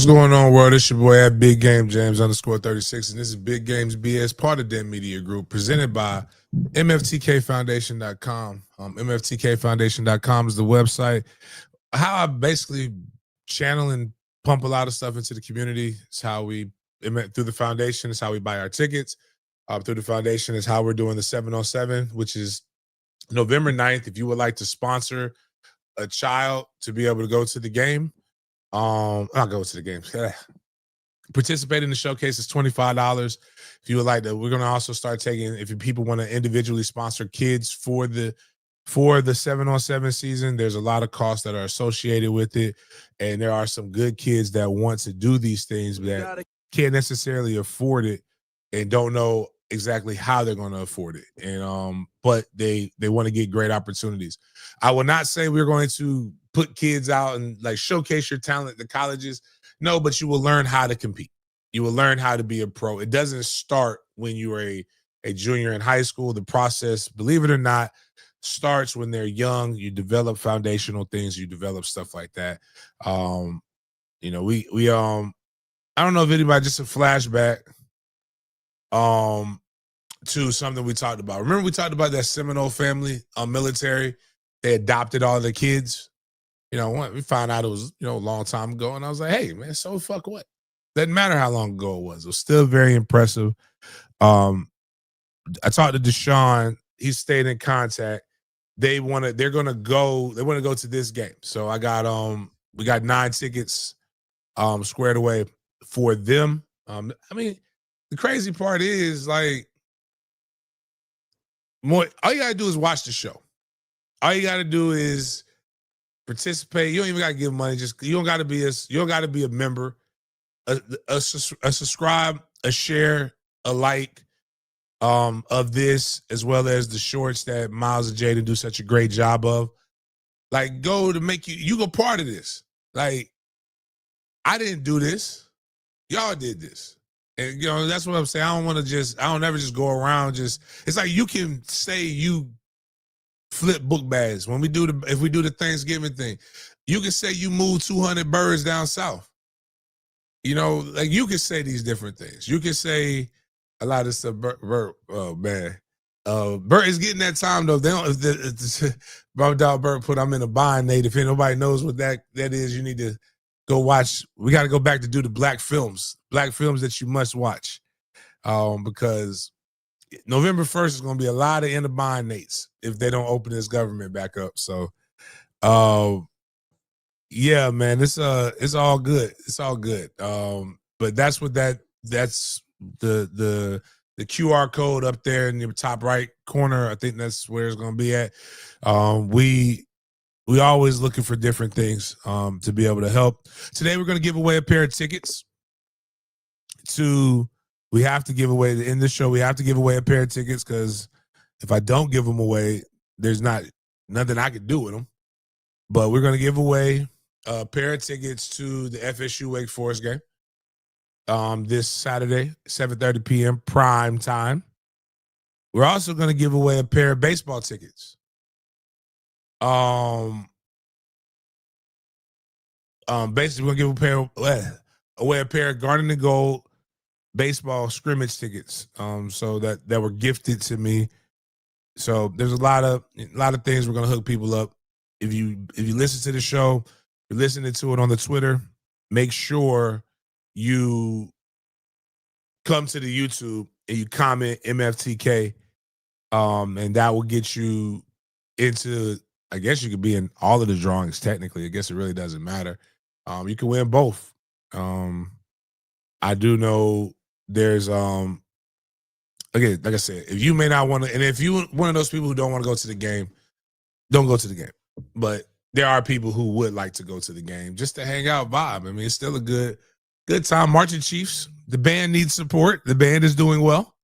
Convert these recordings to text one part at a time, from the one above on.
going on, world? It's your boy at Big Game James _36, and this is Big Games B.S, part of Den Media Group, presented by MFTKFoundation.com. MFTKFoundation.com is the website. How I basically channel and pump a lot of stuff into the community. It's how we, through the foundation, it's how we buy our tickets. Through the foundation is how we're doing the 7-on-7, which is November 9th. If you would like to sponsor a child to be able to go to the game, I'll go to the game. Participate in the showcase is $25. If you would like to, we're gonna also start taking, if people want to individually sponsor kids for the 7-on-7 season, there's a lot of costs that are associated with it. And there are some good kids that want to do these things that can't necessarily afford it and don't know exactly how they're going to afford it. And but they want to get great opportunities. I will not say we're going to put kids out and like showcase your talent at the colleges. No, but you will learn how to compete. You will learn how to be a pro. It doesn't start when you are a junior in high school. The process, believe it or not, starts when they're young. You develop foundational things, you develop stuff like that. You know, we I don't know if anybody, just a flashback to something we talked about. Remember we talked about that Seminole family, military, they adopted all the kids. You know, we found out it was, you know, a long time ago, and I was like, hey man, so fuck what? Doesn't matter how long ago it was still very impressive. I talked to Deshaun, he stayed in contact. They want to go to this game. So I got we got 9 tickets squared away for them. I mean, the crazy part is like all you gotta do is watch the show. All you gotta do is participate. You don't even gotta give money. You don't gotta be a member. A subscribe, a share, a like of this, as well as the shorts that Miles and Jaden do such a great job of. Like, go to make you go part of this. Like, I didn't do this. Y'all did this. And you know, that's what I'm saying. I don't ever just go around it's like you can say you flip book bags. If we do the Thanksgiving thing, you can say you moved 200 birds down south. You know, like you can say these different things. You can say a lot of stuff. Bert, oh man. Bert is getting that time though. They don't, if my dog Bert put I'm in a bind, Nate. If nobody knows what that is, you need to go watch. We got to go back to do the black films that you must watch. Because November 1st is going to be a lot of in the bind Nates if they don't open this government back up. So, yeah, man, it's all good. It's all good. But that's the QR code up there in the top right corner. I think that's where it's going to be at. We always looking for different things to be able to help. Today we're going to give away a pair of tickets we have to give away in this show. We have to give away a pair of tickets because if I don't give them away, there's nothing I can do with them. But we're going to give away a pair of tickets to the FSU Wake Forest game this Saturday, 7:30 p.m. prime time. We're also going to give away a pair of baseball tickets. Basically, we're going to give away a pair of Garden and Gold baseball scrimmage tickets. So that were gifted to me. So there's a lot of things we're going to hook people up. If you listen to the show, you're listening to it on the Twitter, make sure you come to the YouTube and you comment MFTK, and that will get you into, I guess you could be in all of the drawings technically. I guess it really doesn't matter. You can win both. I do know there's again, like I said, if you may not want to, and if you one of those people who don't want to go to the game, don't go to the game. But there are people who would like to go to the game just to hang out, vibe. I mean, it's still a good time. Marching Chiefs, the band needs support. The band is doing well.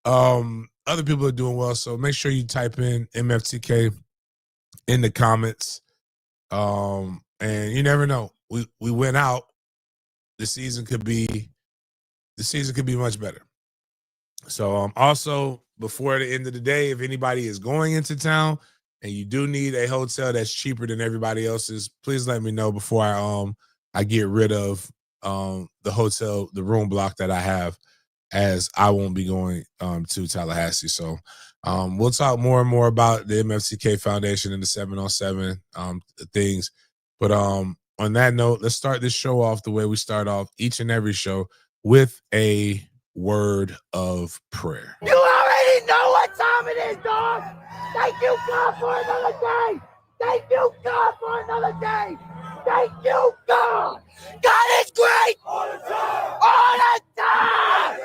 Other people are doing well, so make sure you type in MFTK in the comments. And you never know. We went out. The season could be much better. So also, before the end of the day, if anybody is going into town and you do need a hotel that's cheaper than everybody else's, please let me know before I get rid of the room block that I have, as I won't be going to Tallahassee. So we'll talk more and more about the MFCK Foundation and the 7-on-7 things. But on that note, let's start this show off the way we start off each and every show, with a word of prayer. You already know what time it is, dog. Thank you, God, for another day. Thank you, God, for another day. Thank you, God. God is great. All the time. All the time.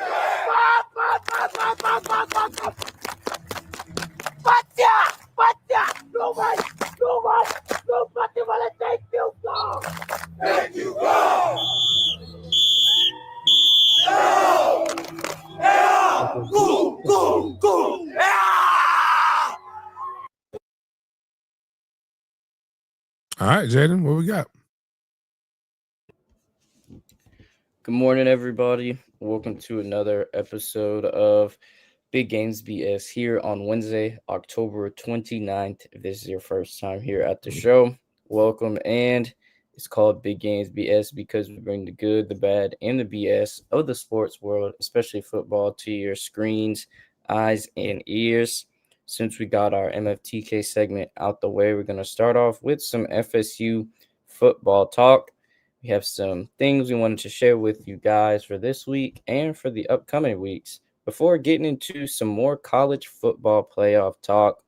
Nobody wanna thank you, God. Thank you, God. Go, go, go. All right, Jaden, what we got? Good morning, everybody. Welcome to another episode of Big Games B.S. here on Wednesday, October 29th. If this is your first time here at the show, welcome. And it's called Big Games B.S. because we bring the good, the bad, and the BS of the sports world, especially football, to your screens, eyes, and ears. Since we got our MFTK segment out the way, we're going to start off with some FSU football talk. We have some things we wanted to share with you guys for this week and for the upcoming weeks. Before getting into some more college football playoff talk,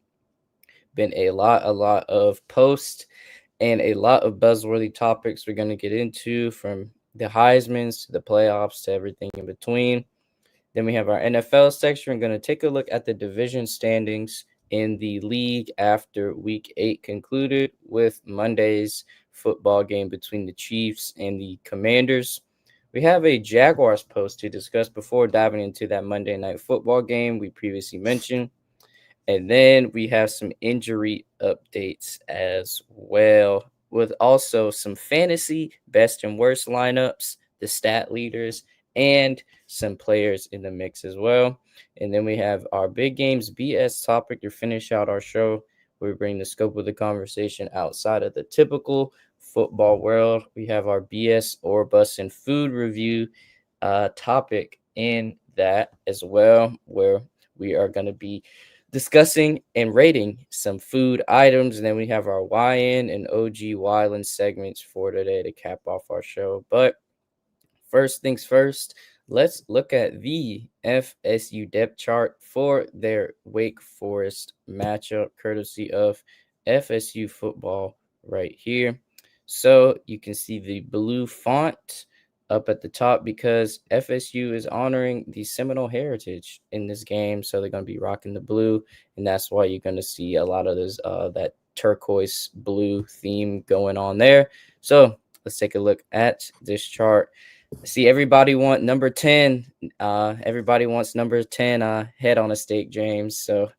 been a lot of posts and a lot of buzzworthy topics we're going to get into, from the Heismans to the playoffs to everything in between. Then we have our NFL section. We're going to take a look at the division standings in the league after week 8 concluded with Monday's football game between the Chiefs and the Commanders. We have a Jaguars post to discuss before diving into that Monday night football game we previously mentioned. And then we have some injury updates as well, with also some fantasy best and worst lineups, the stat leaders, and some players in the mix as well. And then we have our Big Games BS topic to finish out our show, where we bring the scope of the conversation outside of the typical football world. We have our BS or bust and food review topic in that as well, where we are going to be discussing and rating some food items. And then we have our YN and OG Wyland segments for today to cap off our show. But first things first, let's look at the FSU depth chart for their Wake Forest matchup, courtesy of FSU football right here. So you can see the blue font up at the top because FSU is honoring the Seminole heritage in this game. So they're going to be rocking the blue, and that's why you're going to see a lot of this that turquoise blue theme going on there. So let's take a look at this chart. See, everybody want number 10. Everybody wants number 10 head on a stake, James. So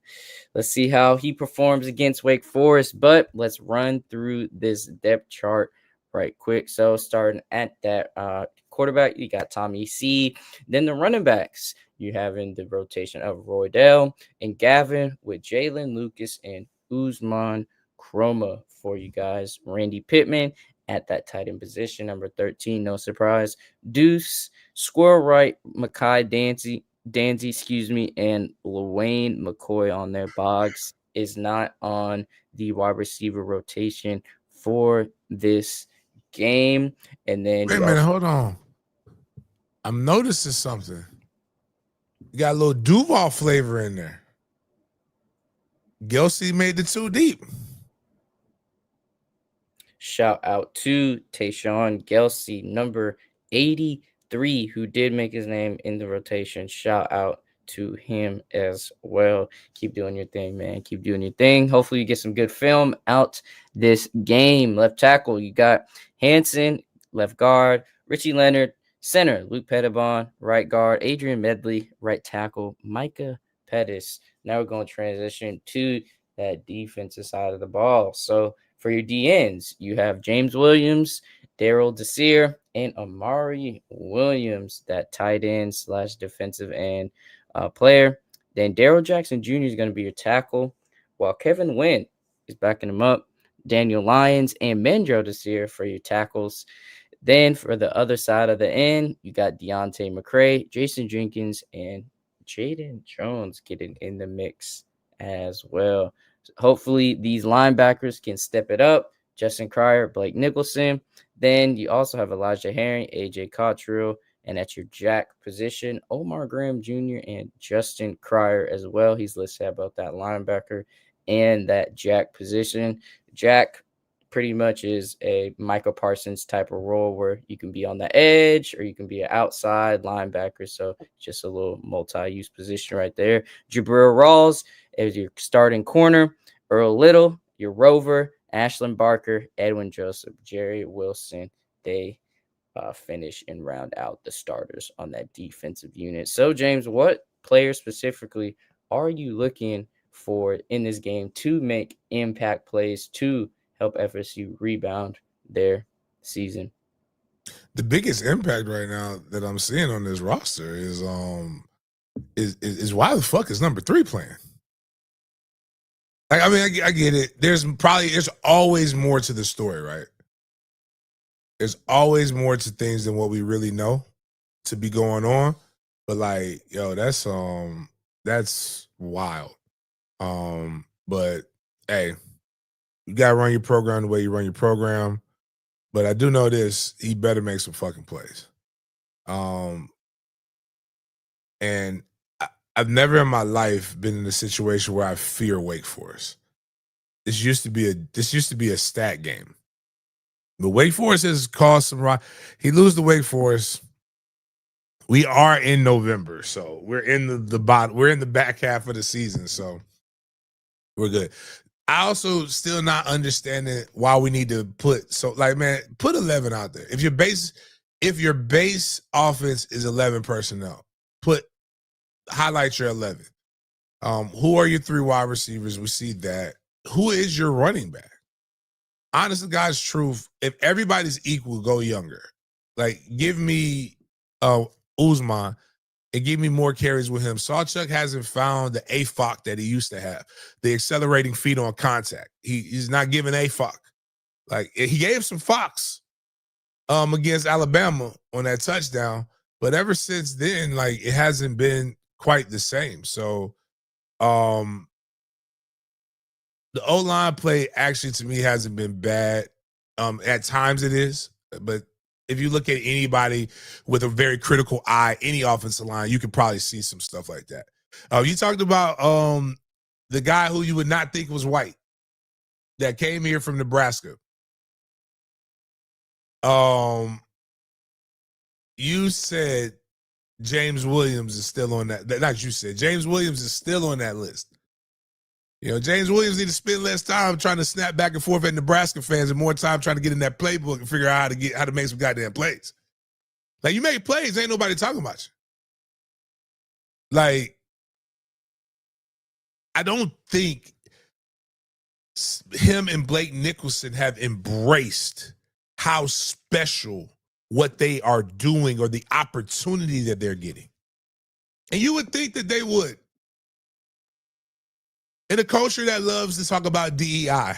let's see how he performs against Wake Forest. But let's run through this depth chart right quick. So starting at that quarterback, you got Tommy C. Then the running backs, you have in the rotation of Roydell and Gavin, with Jalen Lucas and Usman Chroma for you guys. Randy Pittman at that tight end position, number 13, no surprise. Deuce, Squirrel Right, Makai Danzy, and Lwayne McCoy on their. Boggs is not on the wide receiver rotation for this game. And then Wait a minute, hold on. I'm noticing something. You got a little Duval flavor in there. Gelsey made the 2 deep. Shout out to Tayshawn Gelsey, number 83, who did make his name in the rotation. Shout out to him as well. Keep doing your thing, man. Keep doing your thing. Hopefully you get some good film out this game. Left tackle, you got Hanson. Left guard, Richie Leonard. Center, Luke Pettibon. Right guard, Adrian Medley. Right tackle, Micah Pettis. Now we're going to transition to that defensive side of the ball. So for your DNs, you have James Williams, Daryl Desir, and Amari Williams, that tight end / defensive end player. Then Daryl Jackson Jr. is going to be your tackle, while Kevin Wynn is backing him up. Daniel Lyons and Mendro Desir for your tackles. Then for the other side of the end, you got Deontay McCray, Jason Jenkins, and Jaden Jones getting in the mix as well. So hopefully these linebackers can step it up. Justin Cryer, Blake Nicholson. Then you also have Elijah Herring, AJ Cottrell, and at your jack position, Omar Graham Jr. and Justin Cryer as well. He's listed about that linebacker and that jack position. Jack pretty much is a Michael Parsons type of role where you can be on the edge or you can be an outside linebacker. So just a little multi-use position right there. Jabril Rawls is your starting corner. Earl Little, your rover. Ashlyn Barker, Edwin Joseph, Jerry Wilson. They finish and round out the starters on that defensive unit. So, James, what players specifically are you looking for in this game to make impact plays to help FSU rebound their season? The biggest impact right now that I'm seeing on this roster is why the fuck is number 3 playing? Like, I mean, I get it. There's always more to the story, right? There's always more to things than what we really know to be going on. But like, yo, that's wild. But hey, you gotta run your program the way you run your program. But I do know this: he better make some fucking plays. And I've never in my life been in a situation where I fear Wake Forest. This used to be a stat game. But Wake Forest has caused some rock. He lose to Wake Forest. We are in November, so we're in the bottom. We're in the back half of the season, so we're good. I also still not understanding why we need to put put 11 out there. If your base offense is 11 personnel, highlight your 11. Who are your 3 wide receivers? We see that. Who is your running back? Honest to God's truth, if everybody's equal, go younger. Like, give me Uzman and give me more carries with him. Sawchuk hasn't found the AFOC that he used to have, the accelerating feet on contact. He's not giving AFOC. Like, he gave some Fox against Alabama on that touchdown, but ever since then, like, it hasn't been quite the same. So the O-line play actually to me hasn't been bad. At times it is, but if you look at anybody with a very critical eye, any offensive line, you could probably see some stuff like that. You talked about the guy who you would not think was white that came here from Nebraska. You said James Williams is still on that. Not you said. James Williams is still on that list. You know, James Williams need to spend less time trying to snap back and forth at Nebraska fans and more time trying to get in that playbook and figure out how to make some goddamn plays. Like, you make plays, ain't nobody talking about you. Like, I don't think him and Blake Nicholson have embraced how special what they are doing or the opportunity that they're getting. And you would think that they would. In a culture that loves to talk about DEI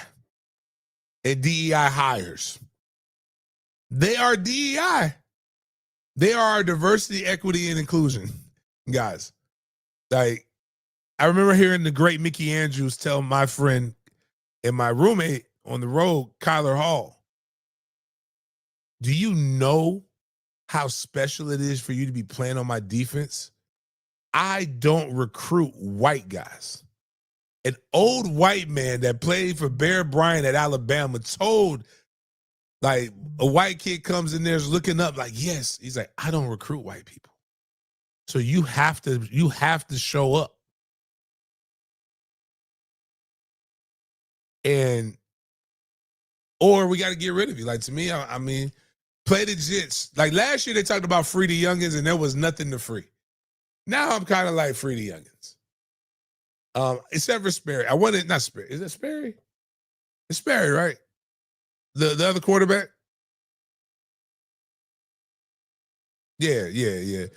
and DEI hires, they are DEI. They are diversity, equity, and inclusion, guys. Like, I remember hearing the great Mickey Andrews tell my friend and my roommate on the road, Kyler Hall, do you know how special it is for you to be playing on my defense? I don't recruit white guys. An old white man that played for Bear Bryant at Alabama told, like, a white kid comes in there is looking up like, yes. He's like, I don't recruit white people. So you have to show up. Or we got to get rid of you. Like, to me, I mean, play the Jits. Like, last year they talked about free the youngins and there was nothing to free. Now I'm kind of like free the youngins. Except for Sperry. Not Sperry. Is it Sperry? It's Sperry, right? The other quarterback? Yeah. If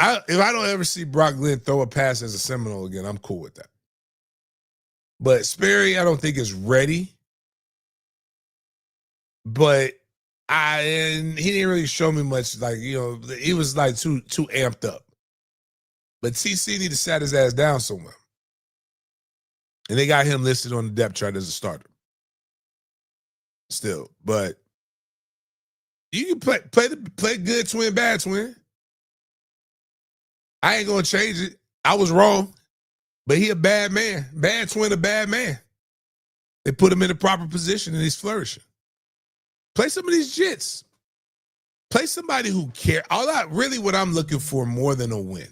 I don't ever see Brock Glenn throw a pass as a Seminole again, I'm cool with that. But Sperry, I don't think is ready. But And he didn't really show me much. Like, he was like too amped up. But TC need to sat his ass down somewhere. And they got him listed on the depth chart as a starter. Still, but you can play good twin, bad twin. I ain't gonna change it. I was wrong, but he a bad man. Bad twin, a bad man. They put him in the proper position and he's flourishing. Play some of these jits. Play somebody who care. What I'm looking for more than a win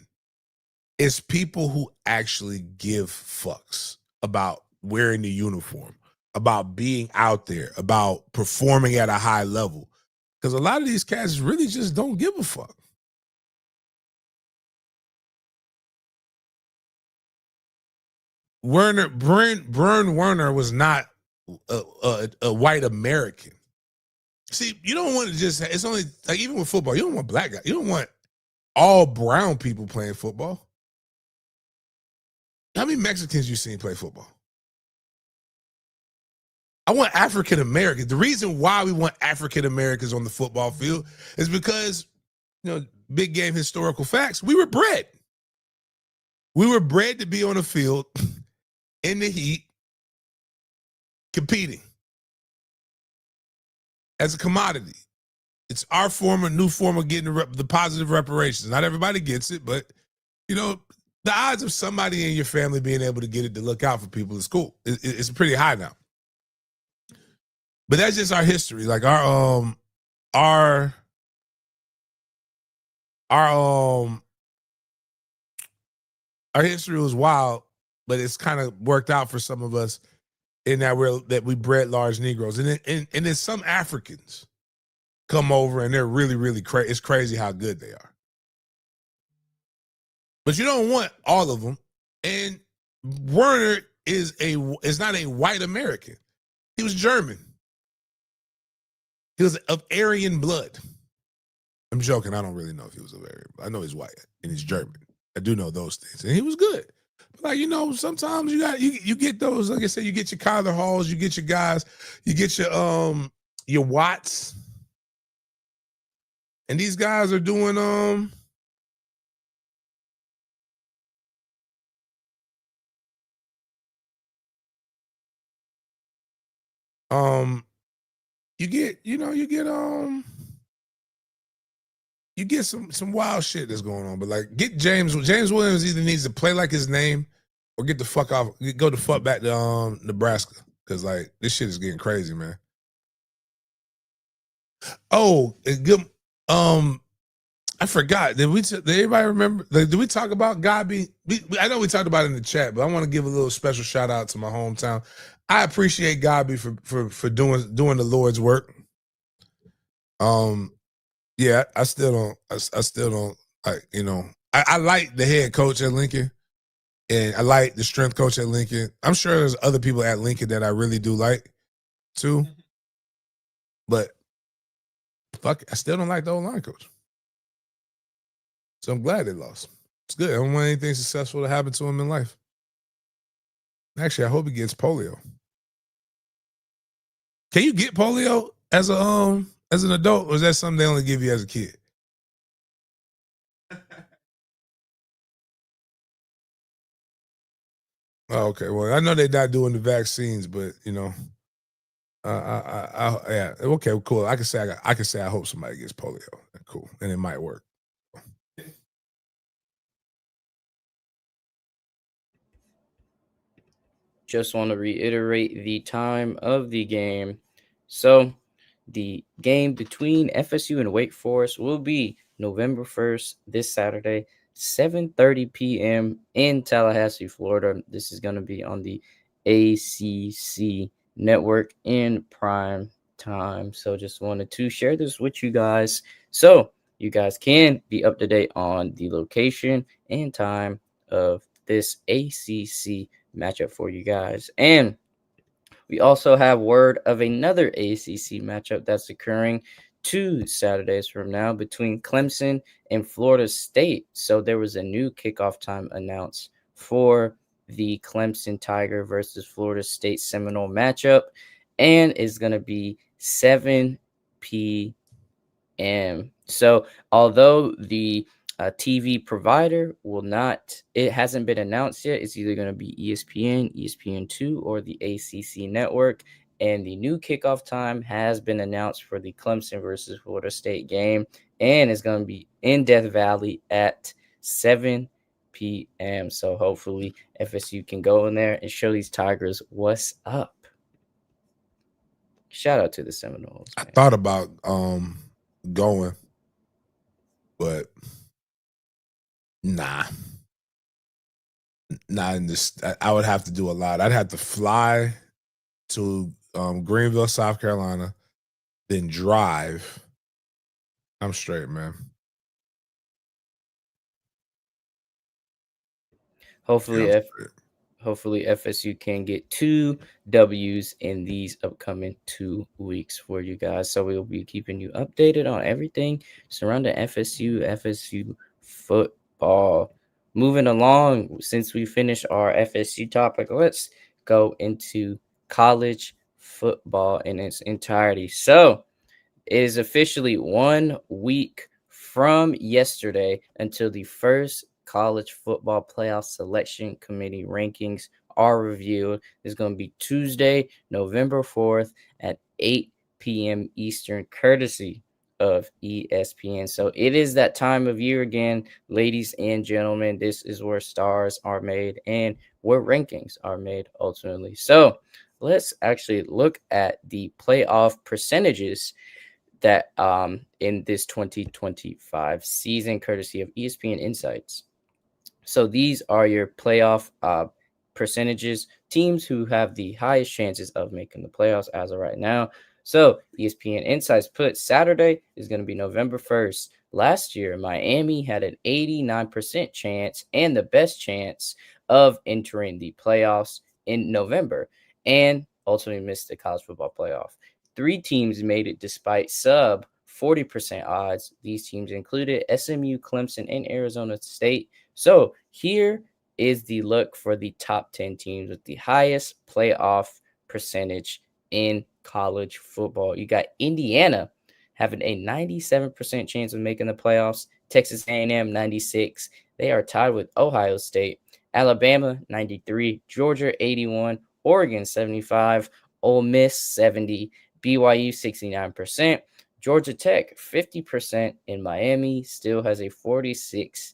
is people who actually give fucks about wearing the uniform, about being out there, about performing at a high level. Because a lot of these cats really just don't give a fuck. Bern Werner was not a white American. See, you don't want to just, it's only, like even with football, you don't want black guys. You don't want all brown people playing football. How many Mexicans you seen play football? I want African Americans. The reason why we want African Americans on the football field is because, big game historical facts, we were bred. We were bred to be on the field in the heat, competing as a commodity. It's our new form of getting the positive reparations. Not everybody gets it, but, the odds of somebody in your family being able to get it to look out for people is cool. It's pretty high now. But that's just our history. Like our history was wild, but it's kind of worked out for some of us in that we bred large Negroes. And then some Africans come over and they're really, really crazy. It's crazy how good they are. But you don't want all of them. And Werner is not a white American. He was German. He was of Aryan blood. I'm joking. I don't really know if he was of Aryan. I know he's white and he's German. I do know those things. And he was good. But sometimes you get those, like I said, you get your Kyler Halls, you get your guys, you get your Watts. And these guys are doing you get some wild shit that's going on. But like, get James Williams either needs to play like his name or get the fuck off, go the fuck back to Nebraska. Cause like this shit is getting crazy, man. Oh, good. I forgot. Did anybody remember? Like, did we talk about Gabi? I know we talked about it in the chat, but I want to give a little special shout out to my hometown. I appreciate Gabi for doing the Lord's work. Yeah, I still don't like, I like the head coach at Lincoln and I like the strength coach at Lincoln. I'm sure there's other people at Lincoln that I really do like too. But fuck it, I still don't like the O-line coach. So I'm glad they lost. It's good. I don't want anything successful to happen to him in life. Actually, I hope he gets polio. Can you get polio as an adult, or is that something they only give you as a kid? Oh, okay. Well, I know they're not doing the vaccines, but yeah. Okay, cool. I can say I hope somebody gets polio. Cool, and it might work. Just want to reiterate the time of the game. So, the game between FSU and Wake Forest will be November 1st, this Saturday, 7:30 p.m. in Tallahassee, Florida. This is going to be on the ACC network in prime time. So, just wanted to share this with you guys so you guys can be up to date on the location and time of this ACC matchup for you guys. And we also have word of another ACC matchup that's occurring 2 Saturdays from now between Clemson and Florida State. So there was a new kickoff time announced for the Clemson Tiger versus Florida State Seminole matchup, and it's going to be 7 p.m. So, although the TV provider will not, it hasn't been announced yet. It's either going to be ESPN, ESPN2, or the ACC network. And the new kickoff time has been announced for the Clemson versus Florida State game, and it's going to be in Death Valley at 7 p.m. So, hopefully, FSU can go in there and show these Tigers what's up. Shout out to the Seminoles. I Man. thought about going, but nah. Not in this. I would have to do a lot. I'd have to fly to Greenville, South Carolina, then drive. I'm straight, man. Hopefully, Yeah, I'm straight. hopefully FSU can get 2 W's in these upcoming 2 weeks for you guys. So we'll be keeping you updated on everything surrounding FSU football. Moving along, since we finished our FSU topic, let's go into college football in its entirety. So it is officially 1 week from yesterday until the first college football playoff selection committee rankings are reviewed. It's going to be Tuesday, November 4th at 8 p.m. Eastern, courtesy of ESPN. So it is that time of year again, ladies and gentlemen. This is where stars are made and where rankings are made ultimately. So let's actually look at the playoff percentages that in this 2025 season, courtesy of ESPN Insights. So these are your playoff percentages, teams who have the highest chances of making the playoffs as of right now. So ESPN Insights put Saturday is going to be November 1st. Last year, Miami had an 89% chance and the best chance of entering the playoffs in November and ultimately missed the college football playoff. 3 teams made it despite sub 40% odds. These teams included SMU, Clemson, and Arizona State. So here is the look for the top 10 teams with the highest playoff percentage in college football. You got Indiana having a 97% chance of making the playoffs, Texas A&M 96. They are tied with Ohio State, Alabama 93, Georgia 81, Oregon 75, Ole Miss 70, BYU 69%, Georgia Tech 50%, and Miami still has a 46%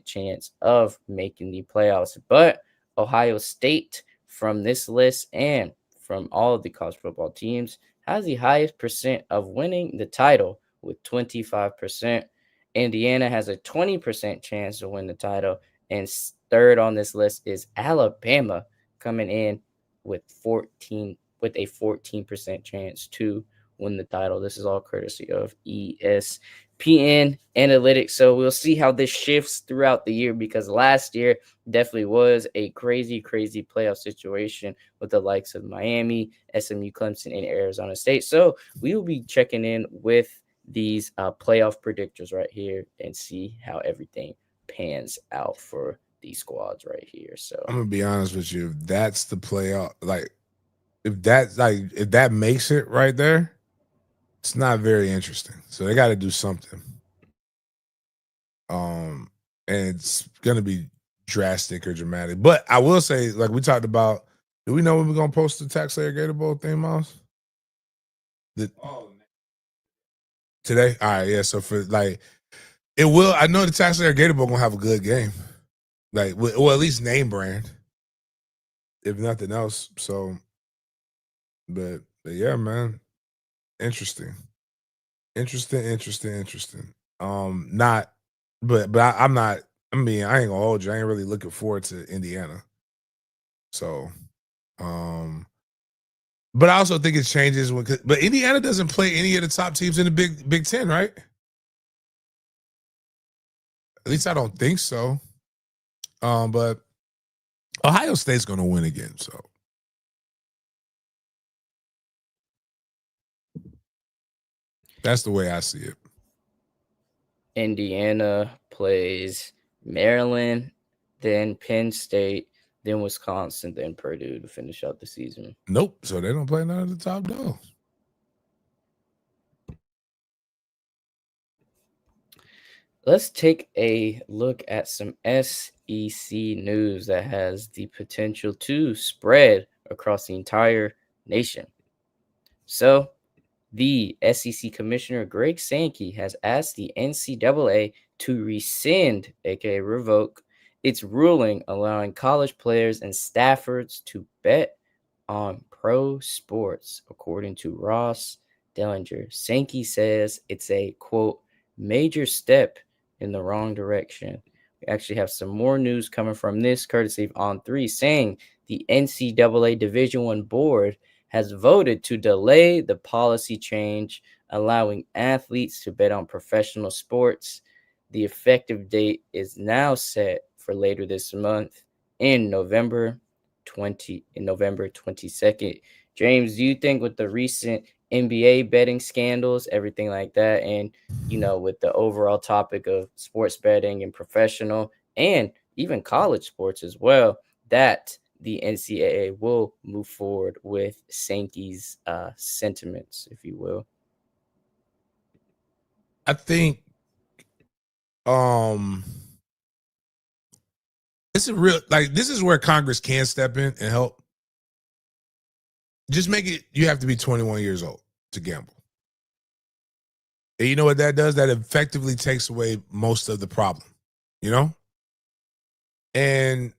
chance of making the playoffs. But Ohio State, from this list and from all of the college football teams, has the highest percent of winning the title with 25%. Indiana has a 20% chance to win the title. And third on this list is Alabama, coming in with a 14% chance to win the title. This is all courtesy of ESPN Analytics. So we'll see how this shifts throughout the year, because last year definitely was a crazy playoff situation with the likes of Miami, SMU, Clemson, and Arizona State. So we will be checking in with these playoff predictors right here and see how everything pans out for these squads right here. So I'm gonna be honest with you. If that's the playoff, if that makes it right there, it's not very interesting. So they got to do something. And it's gonna be drastic or dramatic. But I will say, like we talked about, do we know when we're gonna post the Tax Layer Gator Bowl thing, Miles? Today? All right, yeah. So for it will. I know the Tax Layer Gator Bowl gonna have a good game, well at least name brand, if nothing else. So, but yeah, man, interesting. Not, I'm not. I mean, I ain't gonna hold you. I ain't really looking forward to Indiana. So, but I also think it changes but Indiana doesn't play any of the top teams in the Big Ten, right? At least I don't think so. But Ohio State's gonna win again. So that's the way I see it. Indiana plays Maryland, then Penn State, then Wisconsin, then Purdue to finish out the season. Nope. So they don't play none of the top dogs. Let's take a look at some SEC news that has the potential to spread across the entire nation. So, the SEC Commissioner Greg Sankey has asked the NCAA to rescind, aka revoke, its ruling allowing college players and staffers to bet on pro sports, according to Ross Dellinger. Sankey says it's a quote major step in the wrong direction. We actually have some more news coming from this, courtesy of On3, saying the NCAA Division One board has voted to delay the policy change allowing athletes to bet on professional sports. The effective date is now set for later this month in November 22nd. James, do you think with the recent NBA betting scandals, everything like that, and with the overall topic of sports betting and professional and even college sports as well, that the NCAA will move forward with Sankey's sentiments, if you will? I think it's a real, like, this is where Congress can step in and help. Just make it, you have to be 21 years old to gamble. And you know what that does? That effectively takes away most of the problem, And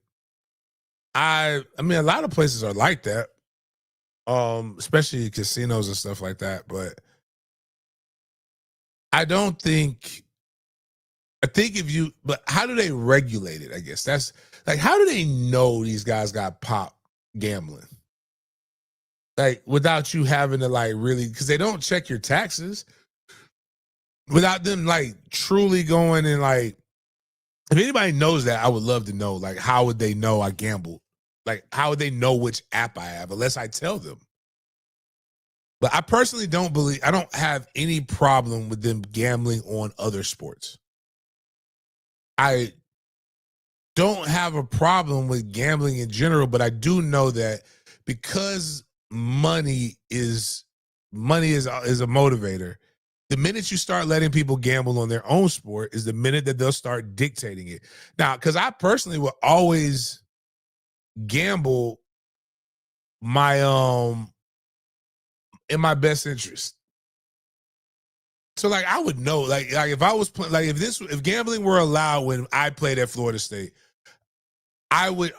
I mean, a lot of places are like that, especially casinos and stuff like that. But I think but how do they regulate it? I guess that's like, how do they know these guys got pop gambling? Like, without you having to really, because they don't check your taxes, without them truly going and if anybody knows that, I would love to know, how would they know I gambled? How would they know which app I have unless I tell them? But I personally I don't have any problem with them gambling on other sports. I don't have a problem with gambling in general, but I do know that because money is a motivator. The minute you start letting people gamble on their own sport is the minute that they'll start dictating it. Now, because I personally will always gamble my in my best interest. So I would know, if I was if gambling were allowed when I played at Florida State, I would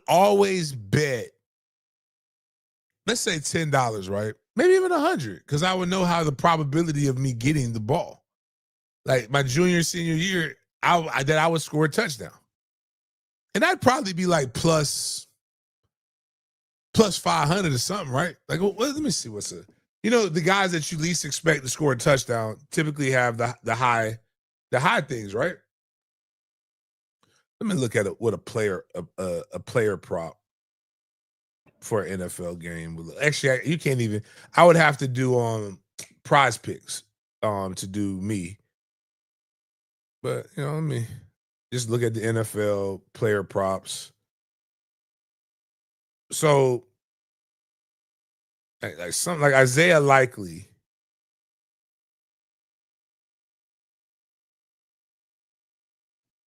always bet, let's say $10, right? Maybe even $100, because I would know how the probability of me getting the ball. Like my junior, senior year, I would score a touchdown. And that'd probably be plus 500 or something, right? Let me see what's the guys that you least expect to score a touchdown typically have the high things, right? Let me look at what a player prop for an NFL game would look. Actually, you can't even. I would have to do Prize Picks to do me. But let me just look at the NFL player props. So something like Isaiah Likely.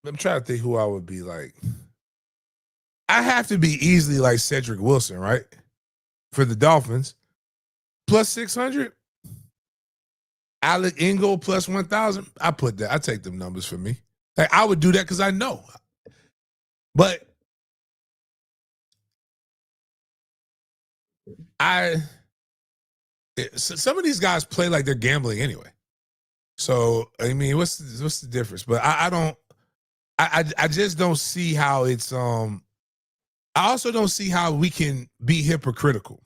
I'm trying to think who I would be like. I have to be easily like Cedric Wilson, right? For the Dolphins. Plus 600. Alec Ingold plus 1,000. I put that. I take them numbers for me. I would do that because I know. But some of these guys play like they're gambling anyway. So I mean, what's the difference? But I just don't see how it's I also don't see how we can be hypocritical.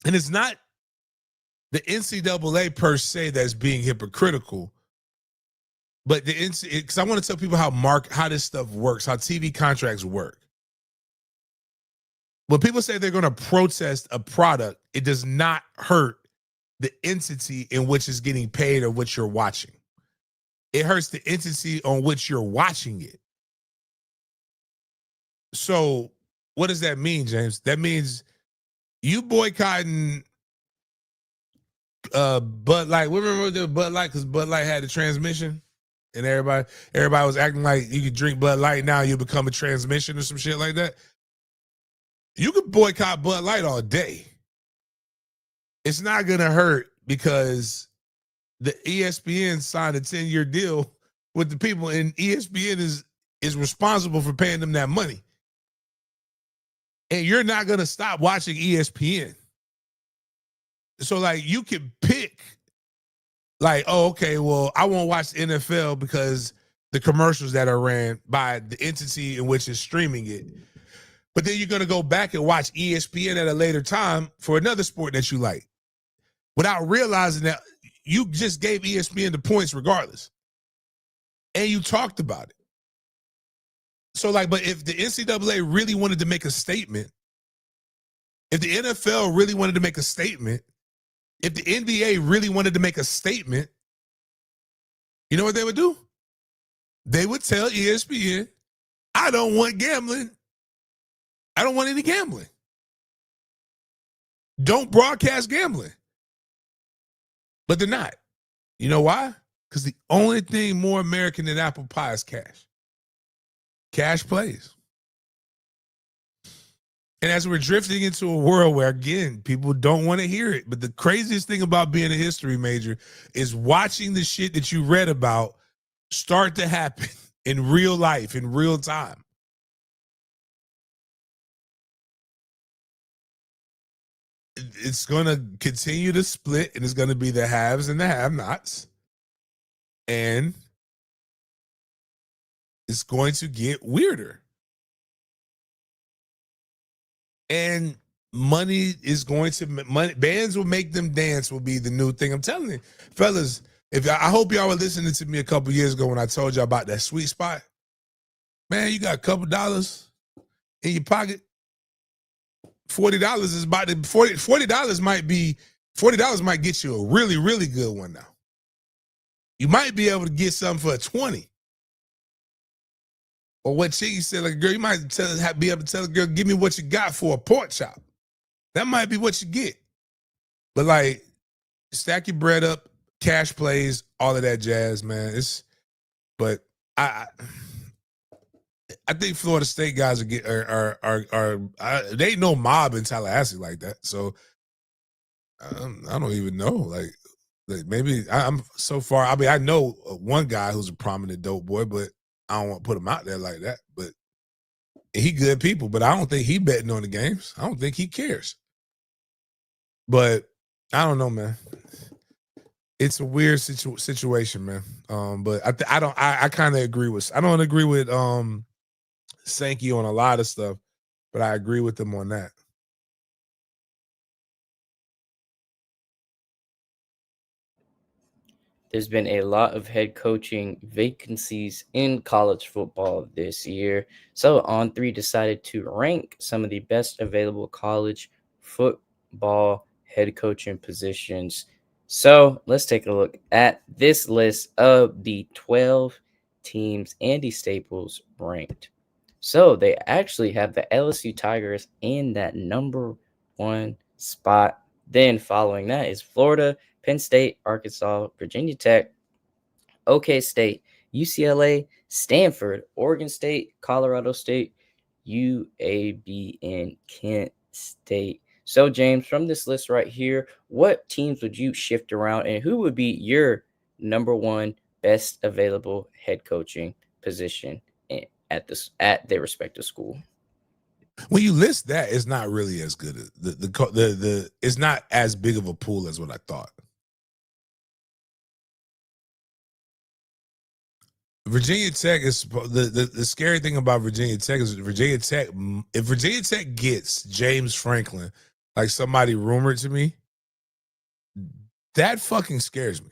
And it's not the NCAA per se that's being hypocritical, but because I want to tell people how this stuff works, how TV contracts work. When people say they're going to protest a product, it does not hurt the entity in which is getting paid or what you're watching. It hurts the entity on which you're watching it. So what does that mean, James? That means you boycotting Bud Light. Remember the Bud Light, because Bud Light had the transmission? and everybody was acting like you could drink Bud Light now, you become a transmission or some shit like that. You could boycott Bud Light all day. It's not gonna hurt because the ESPN signed a 10-year deal with the people, and ESPN is responsible for paying them that money. And you're not gonna stop watching ESPN. So like you can pick, like, oh, okay, well, I won't watch the NFL because the commercials that are ran by the entity in which is streaming it. But then you're gonna go back and watch ESPN at a later time for another sport that you like, without realizing that you just gave ESPN the points regardless. And you talked about it. So like, but if the NCAA really wanted to make a statement, if the NFL really wanted to make a statement, if the NBA really wanted to make a statement, you know what they would do? They would tell ESPN, I don't want gambling. I don't want any gambling. Don't broadcast gambling. But they're not. You know why? Because the only thing more American than apple pie is cash. Cash plays. And as we're drifting into a world where, again, people don't want to hear it, but the craziest thing about being a history major is watching the shit that you read about start to happen in real life, in real time. It's going to continue to split, and it's going to be the haves and the have-nots. And it's going to get weirder. And money is going to, bands will make them dance will be the new thing. I'm telling you, fellas, I hope y'all were listening to me a couple years ago when I told y'all about that sweet spot. Man, you got a couple dollars in your pocket. $40 is about to, $40 might get you a really, really good one now. You might be able to get something for a 20. Or what Chiggy said, like, girl, you might be able to tell a girl, give me what you got for a pork chop. That might be what you get. But like, stack your bread up, cash plays, all of that jazz, man. But I think Florida State guys they ain't no mob in Tallahassee like that. So I don't even know. Like maybe I'm so far. I mean, I know one guy who's a prominent dope boy, but I don't want to put him out there like that. But he good people, but I don't think he betting on the games. I don't think he cares. But I don't know, man. It's a weird situation, man. But I kind of agree with. I don't agree with Sankey on a lot of stuff, but I agree with him on that. There's been a lot of head coaching vacancies in college football this year. So On3 decided to rank some of the best available college football head coaching positions. So let's take a look at this list of the 12 teams Andy Staples ranked. So they actually have the LSU Tigers in that number 1 spot. Then following that is Florida, Penn State, Arkansas, Virginia Tech, OK State, UCLA, Stanford, Oregon State, Colorado State, UAB, and Kent State. So, James, from this list right here, what teams would you shift around, and who would be your number 1 best available head coaching position at their respective school? When you list that, it's not really as good. It's not as big of a pool as what I thought. Virginia Tech is the scary thing about Virginia Tech is Virginia Tech. If Virginia Tech gets James Franklin, like somebody rumored to me, that fucking scares me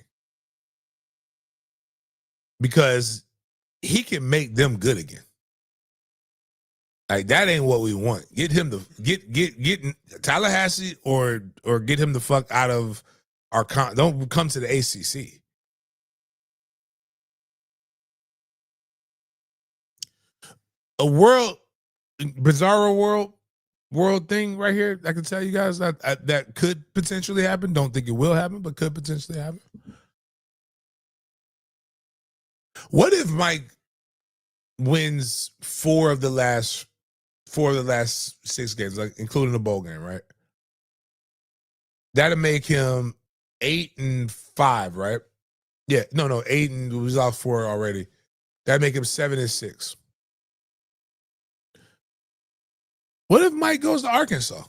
because he can make them good again. Like that ain't what we want. Get him to get Tallahassee or get him the fuck out of our don't come to the ACC. A bizarro world thing right here. I can tell you guys that could potentially happen. Don't think it will happen, but could potentially happen. What if Mike wins four of the last 6 games, like including the bowl game, right? That'll make him 8-5, right? Yeah, no, 8 and we lost 4 already. That'd make him 7-6. What if Mike goes to Arkansas?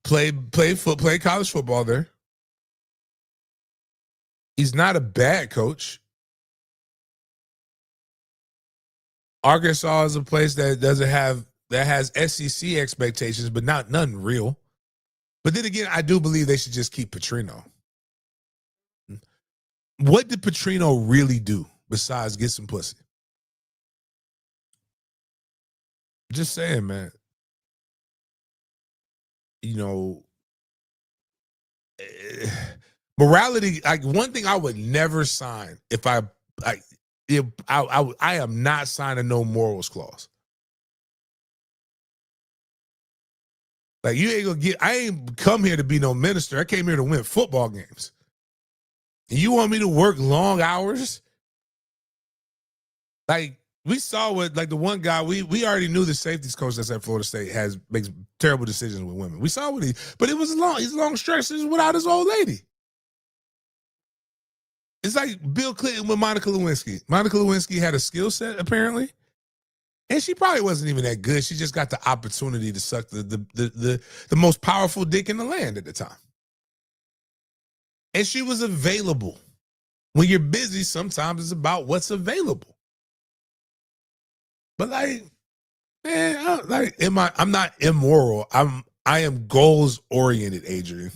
Play college football there. He's not a bad coach. Arkansas is a place that has SEC expectations, but none real. But then again, I do believe they should just keep Petrino. What did Petrino really do besides get some pussy? Just saying, man. You know, morality. Like one thing I would never sign if I am not signing no morals clause. Like you ain't gonna get. I ain't come here to be no minister. I came here to win football games. And you want me to work long hours? Like we saw what, like the one guy we already knew the safeties coach that's at Florida State makes terrible decisions with women. We saw but it was he's long stretches without his old lady. It's like Bill Clinton with Monica Lewinsky. Monica Lewinsky had a skill set apparently, and she probably wasn't even that good. She just got the opportunity to suck the most powerful dick in the land at the time. And she was available. When you're busy, sometimes it's about what's available. But like, man, I'm not immoral. I am goals oriented, Adrian.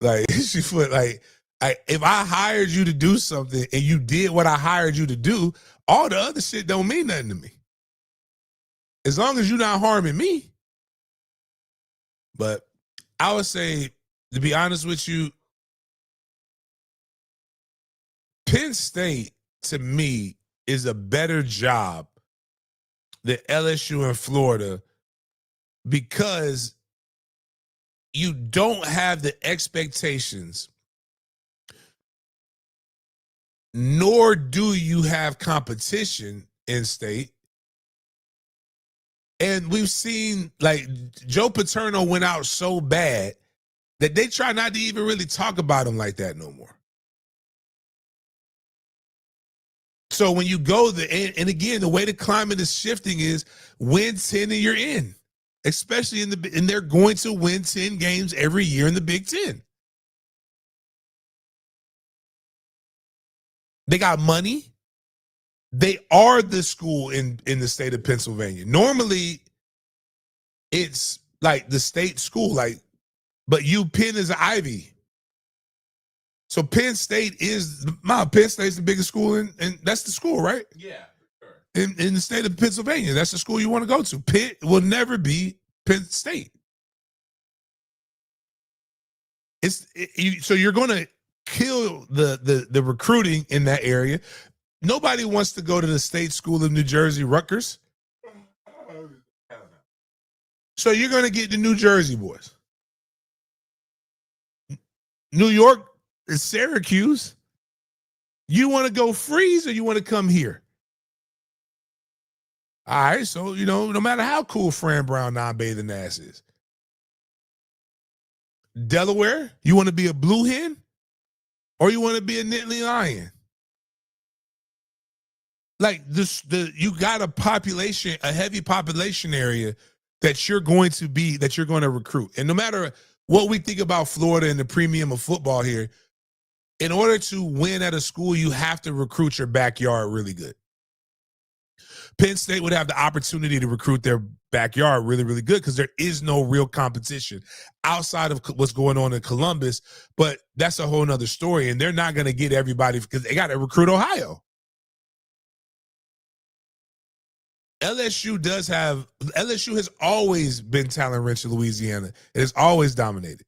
Like if I hired you to do something and you did what I hired you to do, all the other shit don't mean nothing to me. As long as you're not harming me. But I would say, to be honest with you, Penn State, to me, is a better job than LSU and Florida because you don't have the expectations, nor do you have competition in state. And we've seen, like, Joe Paterno went out so bad that they try not to even really talk about him like that no more. So when you go there, and again, the way the climate is shifting is win 10 and you're in, especially and they're going to win 10 games every year in the Big Ten. They got money. They are the school in the state of Pennsylvania. Normally, it's like the state school, but Penn is an Ivy. So Penn State is the biggest school and that's the school, right? Yeah, sure. In the state of Pennsylvania, that's the school you want to go to. Pitt will never be Penn State. So you're going to kill the recruiting in that area. Nobody wants to go to the state school of New Jersey, Rutgers. So you're going to get the New Jersey boys. New York is Syracuse. You want to go freeze or you want to come here? All right, so, no matter how cool Fran Brown non-bathing ass is. Delaware, you want to be a blue hen or you want to be a Nittany Lion? Like you got a heavy population area that you're going to recruit. And no matter what we think about Florida and the premium of football here, in order to win at a school, you have to recruit your backyard really good. Penn State would have the opportunity to recruit their backyard really, really good because there is no real competition outside of what's going on in Columbus. But that's a whole nother story. And they're not going to get everybody because they got to recruit Ohio. LSU has always been talent rich in Louisiana. It has always dominated.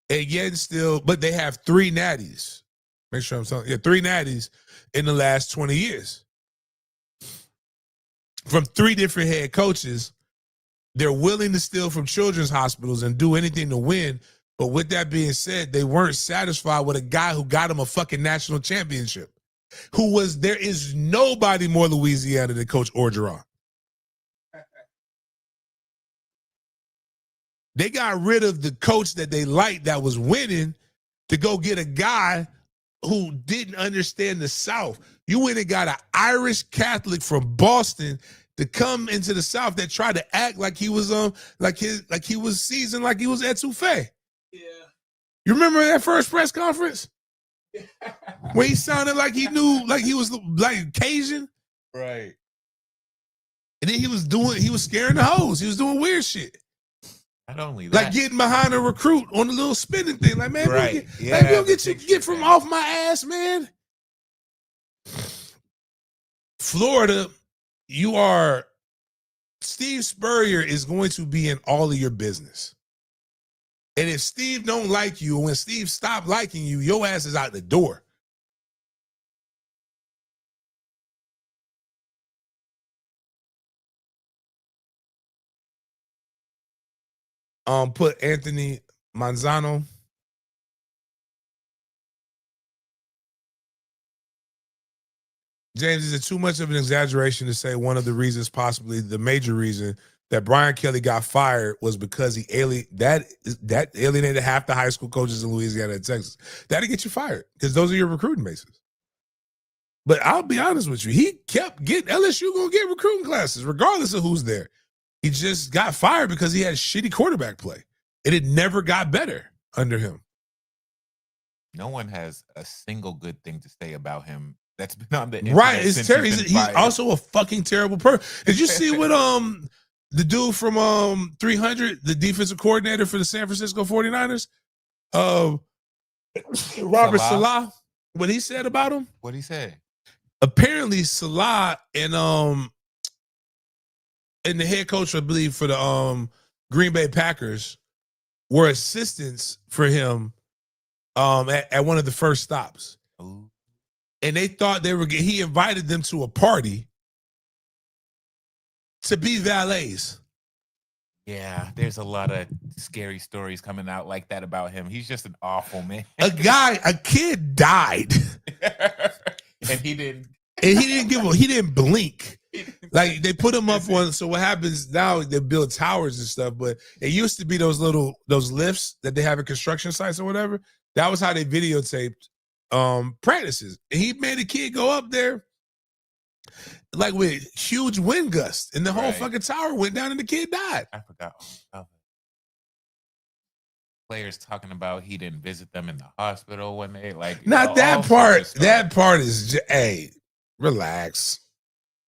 And yet still, but they have 3 natties. Make sure I'm telling you, 3 natties in the last 20 years. From 3 different head coaches. They're willing to steal from children's hospitals and do anything to win, But with that being said, they weren't satisfied with a guy who got him a fucking national championship. There is nobody more Louisiana than Coach Orgeron. They got rid of the coach that they liked that was winning to go get a guy who didn't understand the South. You went and got an Irish Catholic from Boston to come into the South that tried to act like he was like he was seasoned, like he was etouffee. Yeah. You remember that first press conference? Where he sounded like he knew, like he was like Cajun. Right. And then he was scaring the hoes. He was doing weird shit. Not only that, like getting behind a recruit on a little spinning thing. Like, man, right. We'll get from off my ass, man. Florida, Steve Spurrier is going to be in all of your business. And if Steve don't like you, when Steve stopped liking you, your ass is out the door. Put Anthony Manzano. James, is it too much of an exaggeration to say one of the reasons, possibly the major reason, that Brian Kelly got fired was because he alienated half the high school coaches in Louisiana and Texas? That'll get you fired because those are your recruiting bases. But I'll be honest with you, he kept getting LSU gonna get recruiting classes regardless of who's there. He just got fired because he had shitty quarterback play. It never got better under him. No one has a single good thing to say about him that's been on the internet. Right, it's terrible. He's also a fucking terrible person. Did you see what the dude from 300, the defensive coordinator for the San Francisco 49ers, Robert Salah, what he said about him? What he said? Apparently Salah and the head coach, I believe, for the Green Bay Packers were assistants for him at one of the first stops. Ooh. And they thought he invited them to a party to be valets. Yeah, there's a lot of scary stories coming out like that about him. He's just an awful man. A kid died. And he didn't. And he didn't blink. Like they put him up on. So what happens now? They build towers and stuff, but it used to be those lifts that they have at construction sites or whatever. That was how they videotaped practices. And he made a kid go up there like with huge wind gusts, and the whole fucking tower went down, and the kid died. I forgot. Players talking about he didn't visit them in the hospital when they Not that part. That part is relax.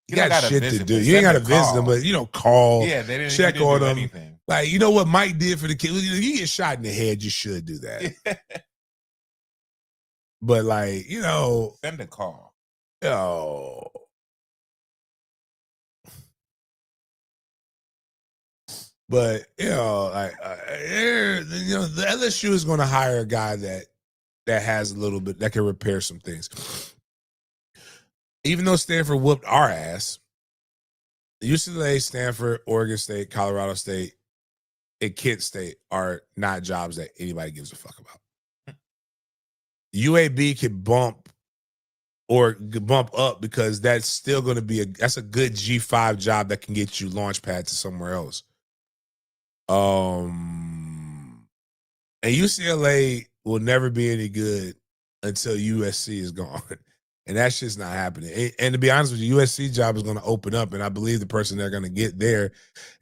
You got shit to do. You ain't got to visit them, but call. Yeah, they didn't check on them. Anything. Like, you know what Mike did for the kid? You get shot in the head, you should do that. But send a call. But the LSU is going to hire a guy that has a little bit that can repair some things. Even though Stanford whooped our ass, UCLA, Stanford, Oregon State, Colorado State, and Kent State are not jobs that anybody gives a fuck about. UAB could bump up because that's still going to be that's a good G5 job that can get you launch pad to somewhere else. And UCLA will never be any good until USC is gone. And that's just not happening. And to be honest with you, USC job is going to open up, and I believe the person they're going to get there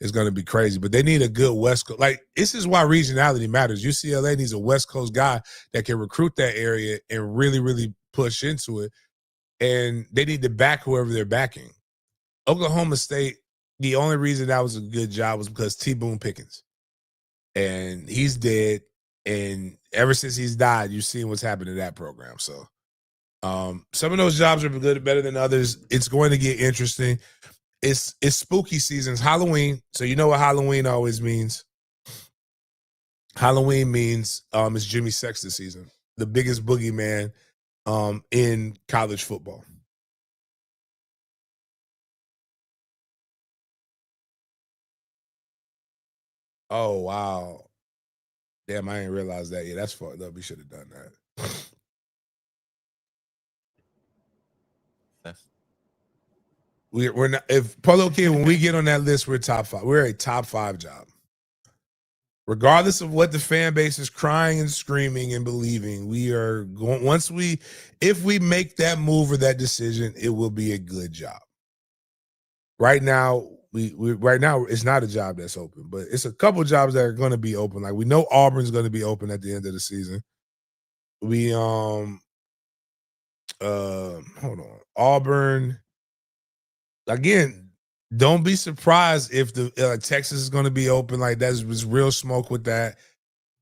is going to be crazy. But they need a good West Coast. Like, this is why regionality matters. UCLA needs a West Coast guy that can recruit that area and really, really push into it. And they need to back whoever they're backing. Oklahoma State, the only reason that was a good job was because T. Boone Pickens. And he's dead. And ever since he's died, you've seen what's happened to that program. So some of those jobs are better than others. It's going to get interesting. It's spooky season. It's Halloween. So you know what Halloween always means. Halloween means it's Jimmy Sexton season, the biggest boogeyman in college football. Oh, wow. Damn, I didn't realize that. Yeah, that's fucked up. We should have done that. That's We're not, if Polo Kid, when we get on that list, we're top 5. We're a top 5 job. Regardless of what the fan base is crying and screaming and believing, we are going if we make that move or that decision, it will be a good job. Right now, right now it's not a job that's open, but it's a couple jobs that are going to be open. Like we know Auburn's going to be open at the end of the season. We hold on. Auburn again, don't be surprised if the Texas is going to be open. Like that's was real smoke with that.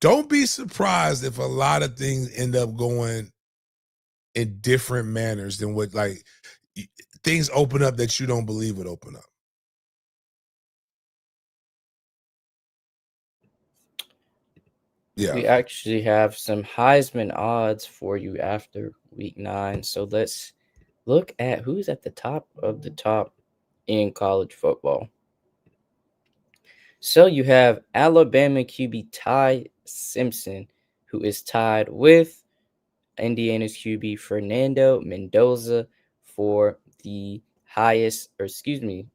Don't be surprised if a lot of things end up going in different manners than what things open up that you don't believe would open up. Yeah. We actually have some Heisman odds for you after week 9. So let's look at who's at the top of the top in college football. So you have Alabama QB Ty Simpson, who is tied with Indiana's QB Fernando Mendoza for the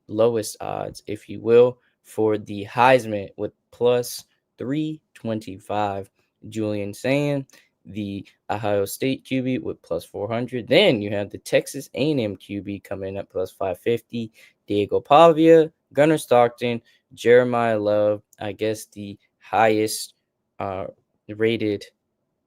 lowest odds, if you will, for the Heisman with plus 325. Julian Sand, the Ohio State QB with plus 400. Then you have the Texas A&M QB coming up plus 550. Diego Pavia, Gunnar Stockton, Jeremiah Love, I guess the highest rated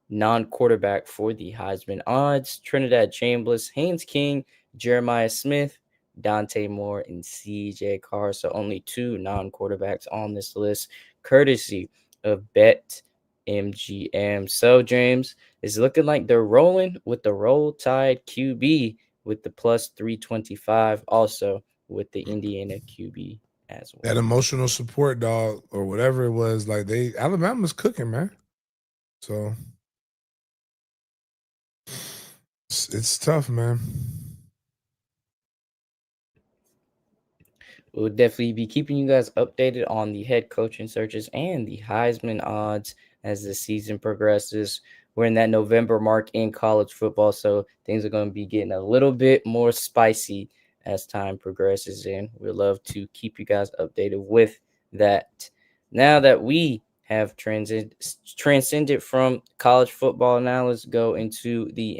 non-quarterback for the Heisman odds. Trinidad Chambliss, Haynes King, Jeremiah Smith, Dante Moore, and CJ Carr. So only 2 non-quarterbacks on this list, courtesy of Bet MGM. So James, it's looking like they're rolling with the Roll Tide QB with the plus 325, also with the Indiana QB as well. That emotional support dog or whatever it was, like Alabama's cooking, man. So it's tough, man. We'll definitely be keeping you guys updated on the head coaching searches and the Heisman odds as the season progresses. We're in that November mark in college football, so things are going to be getting a little bit more spicy as time progresses, and we'd love to keep you guys updated with that. Now that we have transcended from college football, now let's go into the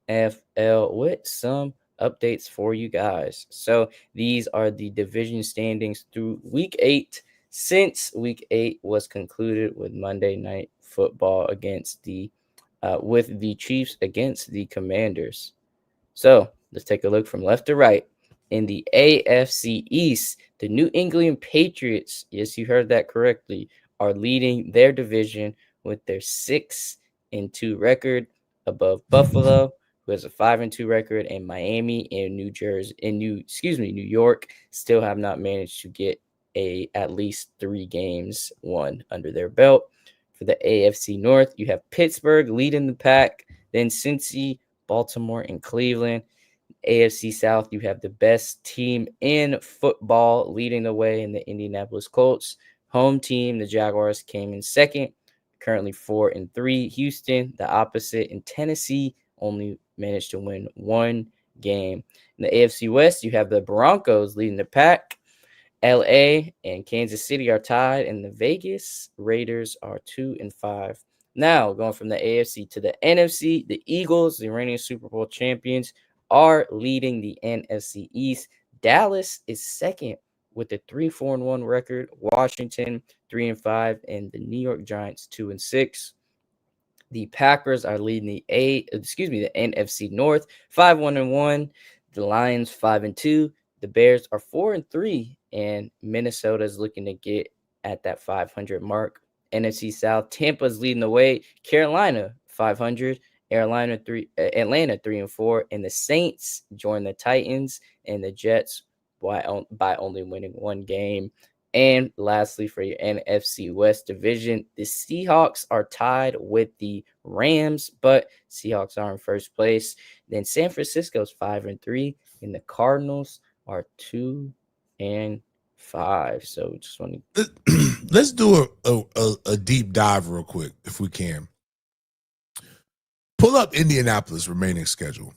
NFL with some updates for you guys. So these are the division standings through week 8, since week 8 was concluded with Monday Night Football against with the Chiefs against the Commanders. So let's take a look from left to right. In the AFC East, the New England Patriots, yes, you heard that correctly, are leading their division with their 6-2 record above Buffalo, who has a 5-2 record, and Miami and New York still have not managed to get at least 3 games won under their belt. For the AFC North, you have Pittsburgh leading the pack, then Cincy, Baltimore, and Cleveland. AFC South, you have the best team in football leading the way in the Indianapolis Colts. Home team, the Jaguars, came in second, currently 4-3. Houston, the opposite, and Tennessee only managed to win 1 game. In the AFC West, you have the Broncos leading the pack. LA and Kansas City are tied, and the Vegas Raiders are 2-5. Now, going from the AFC to the NFC, the Eagles, the reigning Super Bowl champions, are leading the NFC East. Dallas is second with a 3-4-1 record. Washington 3-5, and the New York Giants 2-6. The Packers are leading the NFC North 5-1-1. The Lions 5-2. The Bears are 4-3, and Minnesota is looking to get at that 500 mark. NFC South, Tampa's leading the way. Carolina 500. Atlanta 3-4, and the Saints join the Titans and the Jets by only winning 1 game. And lastly, for your NFC West division, the Seahawks are tied with the Rams, but Seahawks are in first place. Then San Francisco's 5-3, and the Cardinals are 2-5. So just want to let's do a deep dive real quick if we can. Pull up Indianapolis' remaining schedule.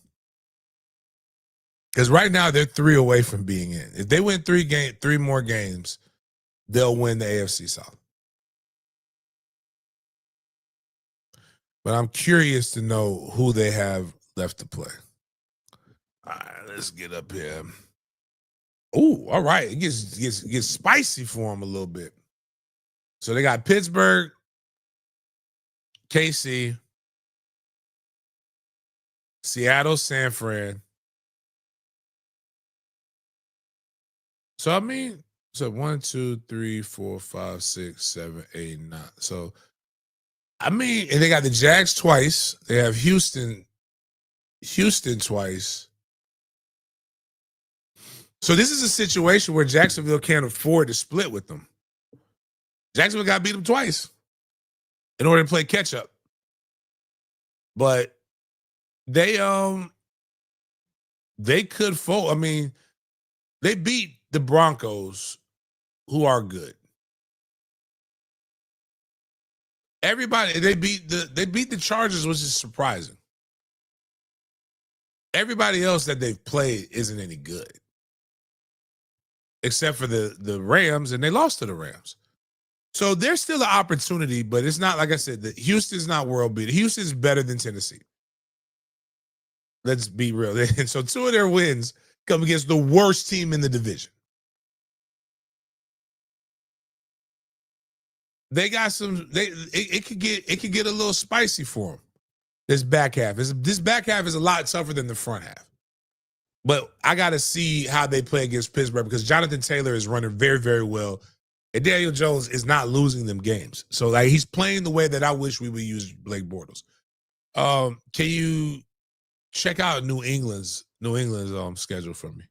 Because right now they're 3 away from being in. If they win 3 more games, they'll win the AFC South. But I'm curious to know who they have left to play. All right, let's get up here. Oh, all right. It gets spicy for them a little bit. So they got Pittsburgh, KC, Seattle, San Fran. So I mean, so 1, 2, 3, 4, 5, 6, 7, 8, 9. So I mean, and they got the Jags twice. They have Houston twice. So this is a situation where Jacksonville can't afford to split with them. Jacksonville got to beat them twice in order to play catch up. But they could fold. I mean, they beat the Broncos, who are good. Everybody, they beat the Chargers, which is surprising. Everybody else that they've played isn't any good. Except for the Rams, and they lost to the Rams. So there's still an opportunity, but it's not, like I said, Houston's not world beater. Houston's better than Tennessee. Let's be real. And so 2 of their wins come against the worst team in the division. They got some. It could get a little spicy for them. This back half is a lot tougher than the front half. But I got to see how they play against Pittsburgh because Jonathan Taylor is running very, very well. And Daniel Jones is not losing them games. So like he's playing the way that I wish we would use Blake Bortles. Can you check out New England's schedule for me?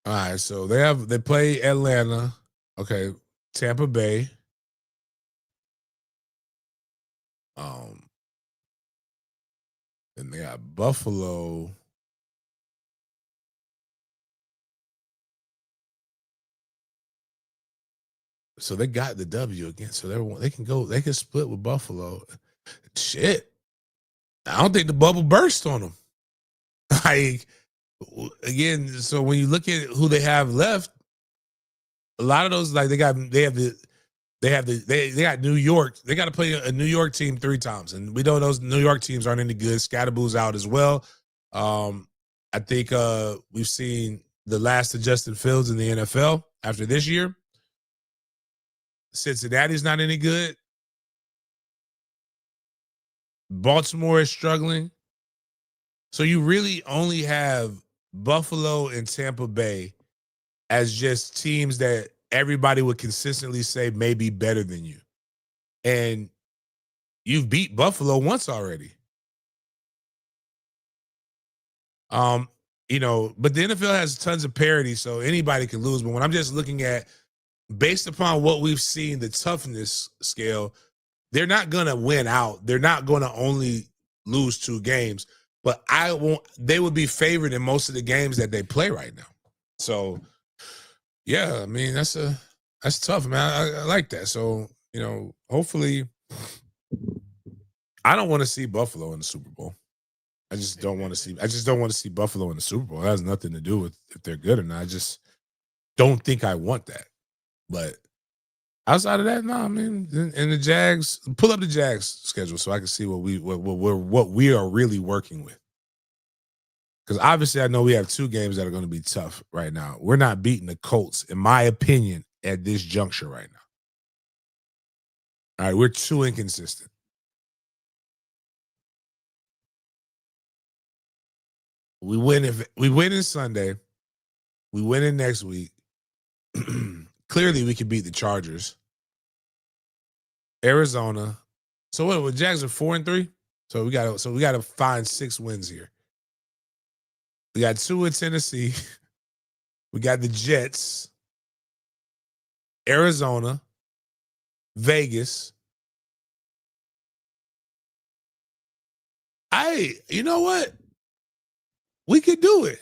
All right, so they play Atlanta, okay, Tampa Bay, and they got Buffalo. So they got the W again. So they can split with Buffalo. Shit, I don't think the bubble burst on them. Like again, so when you look at who they have left, a lot of those they got New York. They got to play a New York team 3 times, and we know those New York teams aren't any good. Scatterboo's out as well. I think we've seen the last of Justin Fields in the NFL after this year. Cincinnati's not any good. Baltimore is struggling. So you really only have Buffalo and Tampa Bay as just teams that everybody would consistently say may be better than you. And you've beat Buffalo once already. But the NFL has tons of parity, so anybody can lose. But when I'm just looking at, based upon what we've seen, the toughness scale, they're not going to win out. They're not going to only lose 2 games. But they would be favored in most of the games that they play right now. So, yeah, I mean, that's tough, man. I like that. So, hopefully, I don't want to see Buffalo in the Super Bowl. I just don't want to see Buffalo in the Super Bowl. It has nothing to do with if they're good or not. I just don't think I want that. But outside of that, no, I mean, and the Jags, pull up the Jags schedule so I can see what we are really working with. Because obviously I know we have 2 games that are going to be tough right now. We're not beating the Colts, in my opinion, at this juncture right now. All right, we're too inconsistent. We win in Sunday. We win in next week. Clearly, we can beat the Chargers. Arizona. So what? Jags are 4-3. So we got to find 6 wins here. We got 2 in Tennessee. We got the Jets, Arizona, Vegas, You know what? We could do it.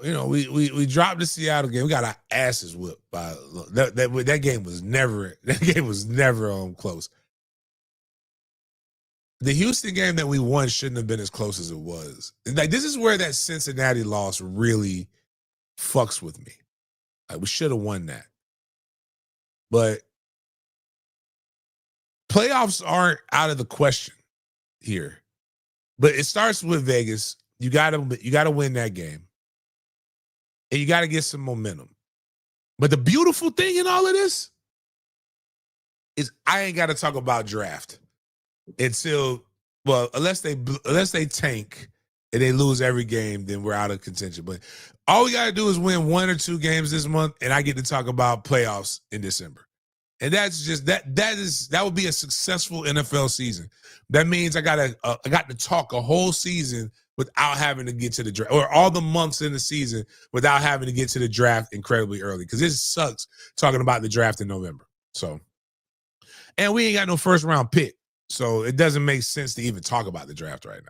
We dropped the Seattle game. We got our asses whipped by that game was never close. The Houston game that we won shouldn't have been as close as it was. Like, this is where that Cincinnati loss really fucks with me. Like, we should have won that. But playoffs aren't out of the question here. But it starts with Vegas. You gotta win that game. And you gotta get some momentum. But the beautiful thing in all of this is I ain't gotta talk about draft unless they tank and they lose every game, then we're out of contention. But all we gotta do is win 1 or 2 games this month, and I get to talk about playoffs in December. And that's just that would be a successful NFL season. That means I got to talk a whole season without having to get to the draft, or all the months in the season without having to get to the draft incredibly early, because it sucks talking about the draft in November. So, and we ain't got no first round pick, so it doesn't make sense to even talk about the draft right now.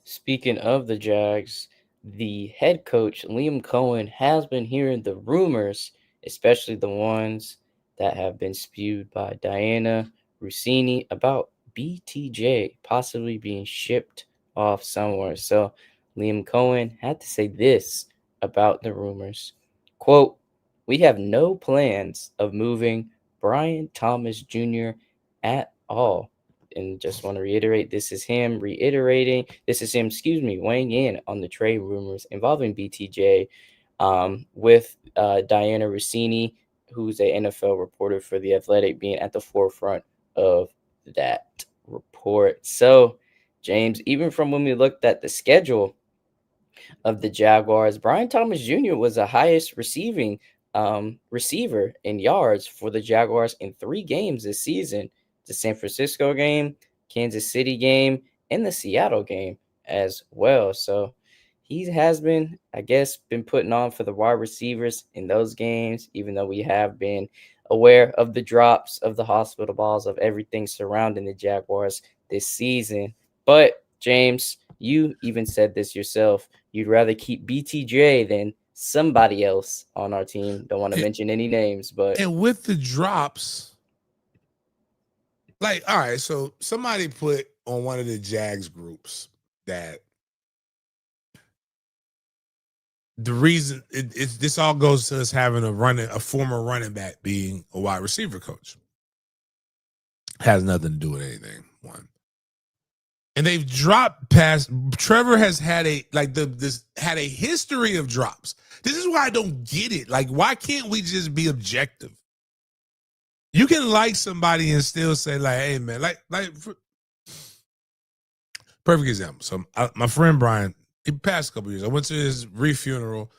Speaking of the Jags, the head coach, Liam Cohen, has been hearing the rumors, especially the ones that have been spewed by Diana Rossini about BTJ possibly being shipped off somewhere. So Liam Cohen had to say this about the rumors. Quote, "We have no plans of moving Brian Thomas Jr. at all." And just want to reiterate, this is him weighing in on the trade rumors involving BTJ with Diana Rossini, who's an NFL reporter for The Athletic, being at the forefront of that report. So, James, even from when we looked at the schedule of the Jaguars, Brian Thomas Jr. was the highest receiver in yards for the Jaguars in 3 games this season: the San Francisco game, Kansas City game, and the Seattle game as well. So he has been, I guess, been putting on for the wide receivers in those games, even though we have been aware of the drops, of the hospital balls, of everything surrounding the Jaguars this season. But James, you even said this yourself. You'd rather keep BTJ than somebody else on our team. Don't want to mention any names, but and with the drops, like, all right, so somebody put on one of the Jags groups that the reason this all goes to us having a former running back being a wide receiver coach. Has nothing to do with anything. One. And they've dropped past. Trevor has had a history of drops. This is why I don't get it. Like, why can't we just be objective? You can like somebody and still say, like, hey man, perfect example. So my friend Brian, he passed a couple years. I went to his funeral,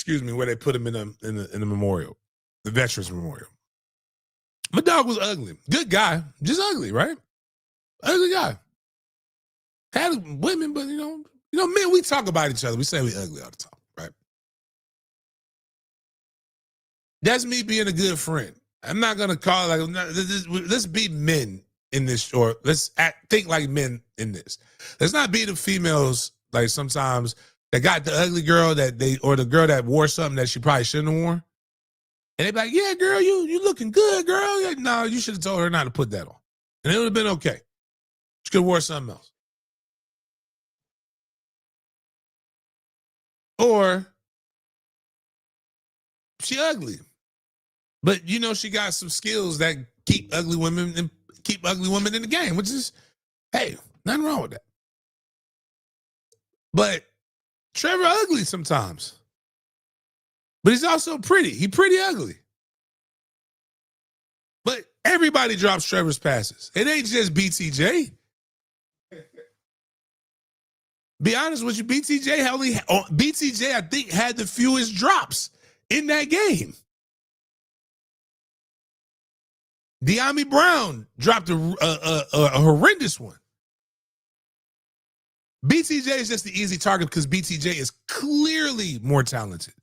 where they put him in the memorial, the Veterans Memorial. My dog was ugly. Good guy, just ugly, right? Ugly guy. Had women, but men, we talk about each other. We say we ugly all the time, right? That's me being a good friend. I'm not gonna call let's be men in this, or think like men in this. Let's not be the females like sometimes that got the ugly girl or the girl that wore something that she probably shouldn't have worn. And they be like, yeah, girl, you looking good, girl. Yeah, no, you should have told her not to put that on. And it would have been okay. She could have wore something else. Or she ugly. But she got some skills that keep ugly women in the game, which is, hey, nothing wrong with that. But Trevor ugly sometimes. But he's also pretty. He pretty ugly. But everybody drops Trevor's passes. It ain't just BTJ. Be honest with you, BTJ, I think, had the fewest drops in that game. De'Ami Brown dropped a horrendous one. BTJ is just the easy target because BTJ is clearly more talented.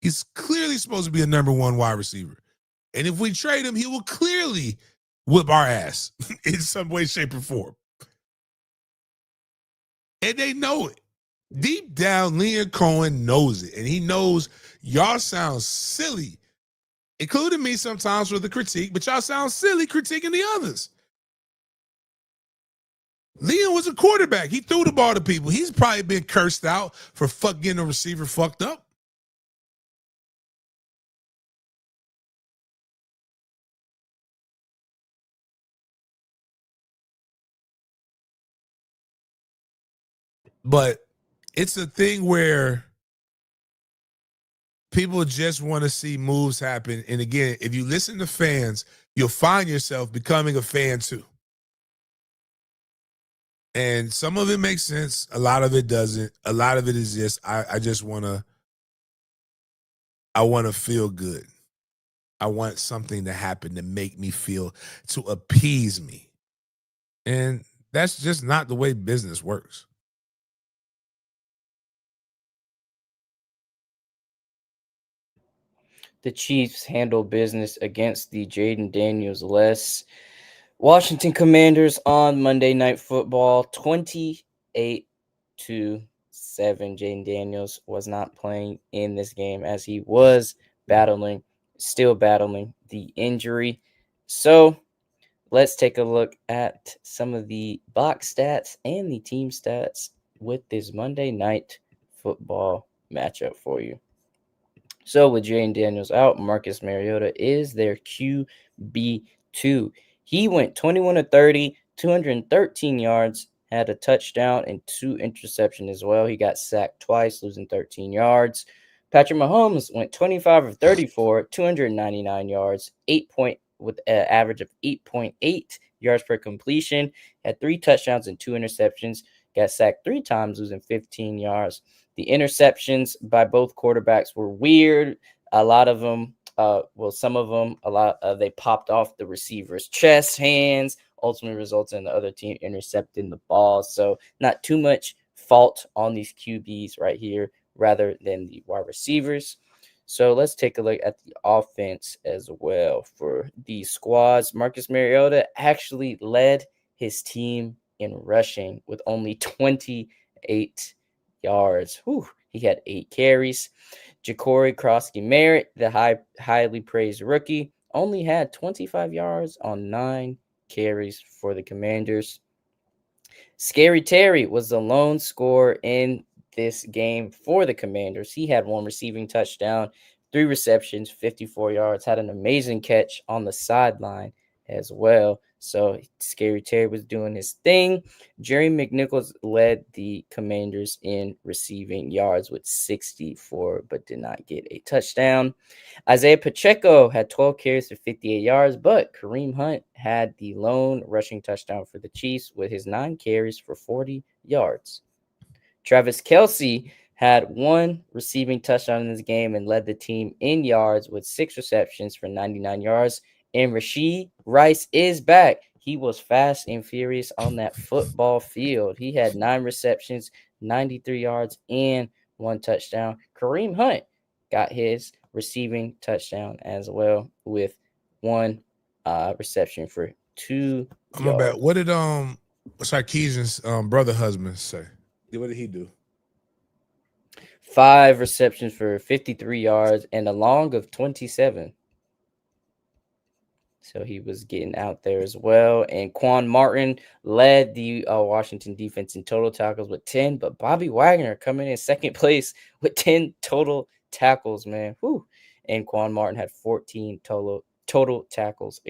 He's clearly supposed to be a number one wide receiver. And if we trade him, he will clearly whip our ass in some way, shape, or form. And they know it. Deep down, Leon Cohen knows it. And he knows y'all sound silly, including me sometimes with the critique, but y'all sound silly critiquing the others. Leon was a quarterback. He threw the ball to people. He's probably been cursed out for getting a receiver fucked up. But it's a thing where people just want to see moves happen. And again, if you listen to fans, you'll find yourself becoming a fan too. And some of it makes sense. A lot of it doesn't. A lot of it is just, I just want to, I want to feel good. I want something to happen to make me feel, to appease me. And that's just not the way business works. The Chiefs handle business against the Jaden Daniels-less Washington Commanders on Monday Night Football, 28-7. Jaden Daniels was not playing in this game as he was still battling the injury. So let's take a look at some of the box stats and the team stats with this Monday Night Football matchup for you. So with Jane Daniels out, Marcus Mariota is their QB2. He went 21 of 30, 213 yards, had a touchdown and 2 interceptions as well. He got sacked twice, losing 13 yards. Patrick Mahomes went 25 of 34, 299 yards, with an average of 8.8 yards per completion, had 3 touchdowns and 2 interceptions, got sacked 3 times, losing 15 yards. The interceptions by both quarterbacks were weird. A lot of them, some of them, they popped off the receiver's chest, hands, ultimately results in the other team intercepting the ball. So not too much fault on these QBs right here, rather than the wide receivers. So let's take a look at the offense as well for these squads. Marcus Mariota actually led his team in rushing with only 28 yards. He had 8 carries. Ja'Cory Krosky-Merritt, the highly praised rookie, only had 25 yards on 9 carries for the Commanders. Scary Terry was the lone scorer in this game for the Commanders. He had 1 receiving touchdown, 3 receptions, 54 yards, had an amazing catch on the sideline as well. So Scary Terry was doing his thing. Jerry McNichols led the Commanders in receiving yards with 64, but did not get a touchdown. Isaiah Pacheco had 12 carries for 58 yards, but Kareem Hunt had the lone rushing touchdown for the Chiefs with his 9 carries for 40 yards. Travis Kelce had 1 receiving touchdown in this game and led the team in yards with 6 receptions for 99 yards. And Rashee Rice is back. He was fast and furious on that football field. He had 9 receptions, 93 yards, and 1 touchdown. Kareem Hunt got his receiving touchdown as well with 1 reception for 2 I'm yards. about, what did Sarkeesian's brother husband say? What did he do? 5 receptions for 53 yards and a long of 27. So he was getting out there as well. And Quan Martin led the Washington defense in total tackles with 10. But Bobby Wagner coming in second place with 10 total tackles, man. Whew. And Quan Martin had 14 total tackles.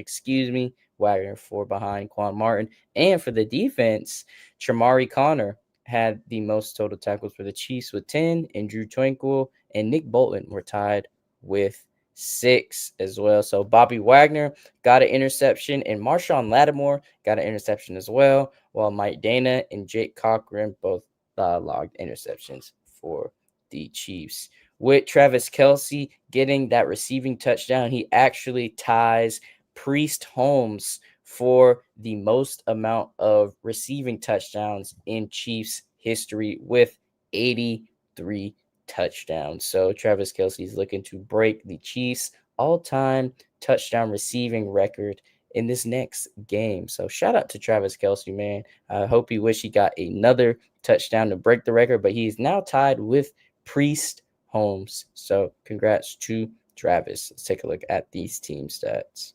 Wagner 4 behind Quan Martin. And for the defense, Tramari Connor had the most total tackles for the Chiefs with 10. And Drew Twinkle and Nick Bolton were tied with 6 as well. So Bobby Wagner got an interception, and Marshawn Lattimore got an interception as well, while Mike Dana and Jake Cochran both logged interceptions for the Chiefs. With Travis Kelce getting that receiving touchdown, he actually ties Priest Holmes for the most amount of receiving touchdowns in Chiefs history with 83 touchdowns. So Travis Kelce is looking to break the Chiefs' all-time touchdown receiving record in this next game. So shout out to Travis Kelce, man. I hope he wish he got another touchdown to break the record, but he's now tied with Priest Holmes. So congrats to Travis. Let's take a look at these team stats.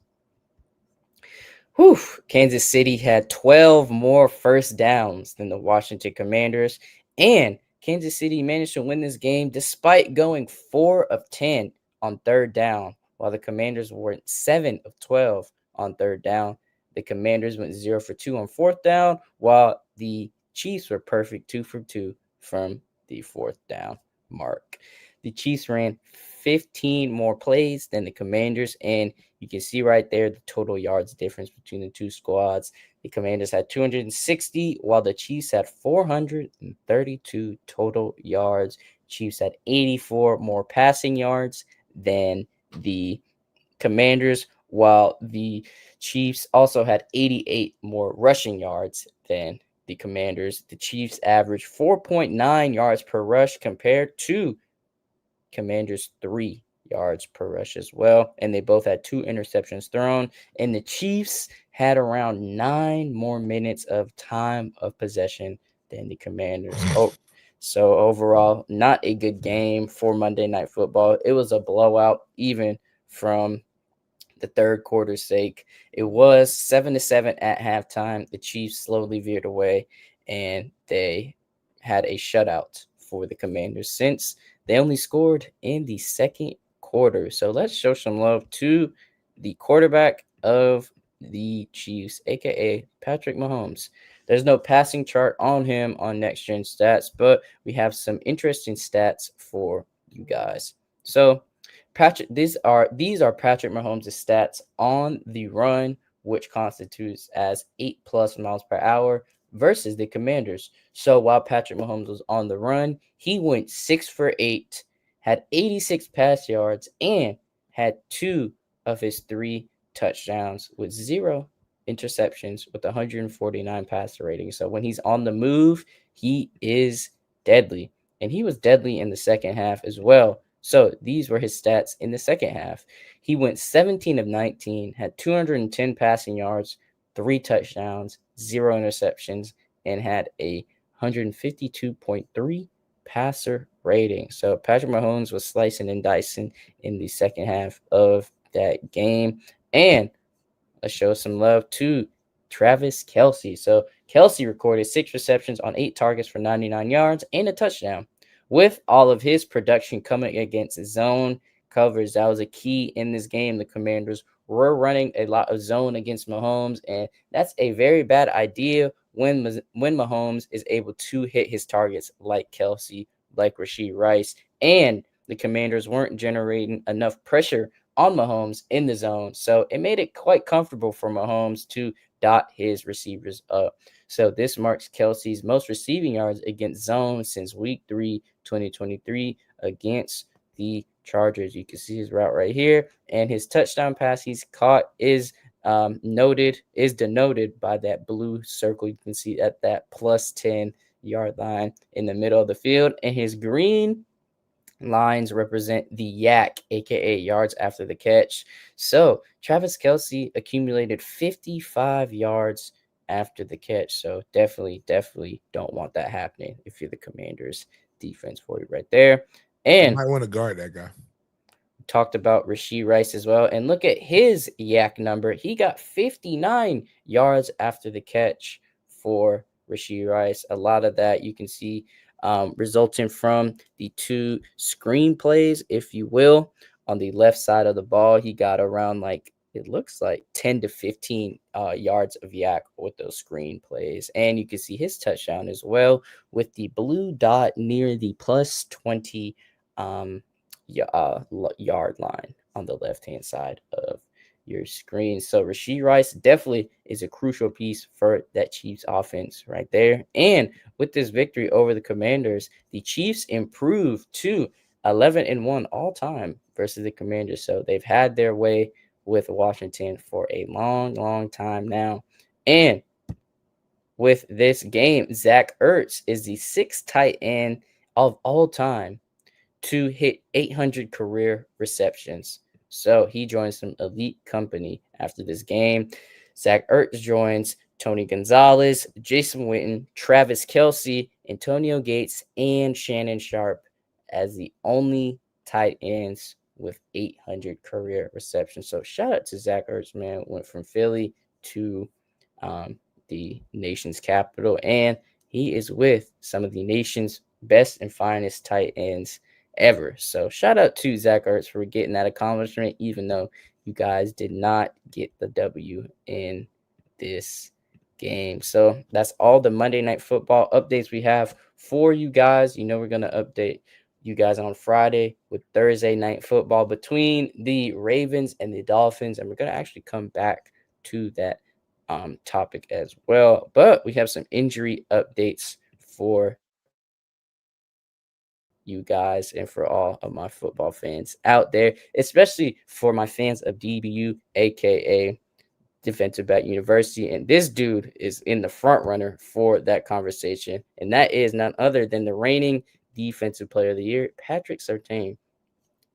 Whew. Kansas City had 12 more first downs than the Washington Commanders, and Kansas City managed to win this game despite going 4 of 10 on third down, while the Commanders were 7 of 12 on third down. The Commanders went 0 for 2 on fourth down, while the Chiefs were perfect 2 for 2 from the fourth down mark. The Chiefs ran 15 more plays than the Commanders, and you can see right there the total yards difference between the two squads. The Commanders had 260, while the Chiefs had 432 total yards. Chiefs had 84 more passing yards than the Commanders, while the Chiefs also had 88 more rushing yards than the Commanders. The Chiefs averaged 4.9 yards per rush compared to Commanders 3 yards per rush as well. And they both had 2 interceptions thrown. And the Chiefs had around 9 more minutes of time of possession than the Commanders. So overall, not a good game for Monday Night Football. It was a blowout, even from the third quarter's sake. It was 7-7 at halftime. The Chiefs slowly veered away, and they had a shutout for the Commanders since they only scored in the second quarter. So let's show some love to the quarterback of the Chiefs, aka Patrick Mahomes. There's no passing chart on him on Next Gen Stats, but we have some interesting stats for you guys. So these are Patrick Mahomes' stats on the run, which constitutes as 8+ miles per hour versus the Commanders. So while Patrick Mahomes was on the run, he went 6 for 8, had 86 pass yards, and had 2 of his 3 touchdowns with 0 interceptions with 149 passer rating. So when he's on the move, he is deadly. And he was deadly in the second half as well. So these were his stats in the second half. He went 17 of 19, had 210 passing yards, 3 touchdowns, 0 interceptions, and had a 152.3 passer rating. So Patrick Mahomes was slicing and dicing in the second half of that game. And let's show some love to Travis Kelce. So Kelce recorded 6 receptions on 8 targets for 99 yards and a touchdown. With all of his production coming against zone coverage, that was a key in this game. The Commanders were running a lot of zone against Mahomes, and that's a very bad idea when Mahomes is able to hit his targets like Kelce, like Rashee Rice, and the Commanders weren't generating enough pressure on Mahomes in the zone. So it made it quite comfortable for Mahomes to dot his receivers up. So this marks Kelce's most receiving yards against zone since week 3, 2023 against the Chargers. You can see his route right here, and his touchdown pass he's caught is denoted by that blue circle. You can see at that plus 10 yard line in the middle of the field, and his green lines represent the yak, aka yards after the catch. So Travis Kelce accumulated 55 yards after the catch. So definitely don't want that happening if you're the Commanders defense for you right there. You And might want to guard that guy. talked about Rashee Rice as well. And look at his yak number. He got 59 yards after the catch for Rashee Rice. A lot of that you can see resulting from the 2 screen plays, if you will. On the left side of the ball, he got around it looks like 10 to 15 yards of yak with those screen plays. And you can see his touchdown as well with the blue dot near the plus 20 yard line on the left-hand side of your screen. So Rashee Rice definitely is a crucial piece for that Chiefs offense right there. And with this victory over the Commanders, the Chiefs improved to 11-1 all time versus the Commanders. So they've had their way with Washington for a long time now. And with this game, Zach Ertz is the 6th tight end of all time to hit 800 career receptions. So he joins some elite company after this game. Zach Ertz joins Tony Gonzalez, Jason Witten, Travis Kelce, Antonio Gates, and Shannon Sharp as the only tight ends with 800 career receptions. So shout out to Zach Ertz, man. Went from Philly to the nation's capital, and he is with some of the nation's best and finest tight ends ever. So shout out to Zach Ertz for getting that accomplishment, even though you guys did not get the W in this game. So that's all the Monday Night Football updates we have for you guys. You know, we're going to update you guys on Friday with Thursday Night Football between the Ravens and the Dolphins, and we're going to actually come back to that topic as well. But we have some injury updates for you guys and for all of my football fans out there, especially for my fans of DBU, aka Defensive Back University. And this dude is in the front runner for that conversation, and that is none other than the reigning Defensive Player of the Year, Patrick Surtain.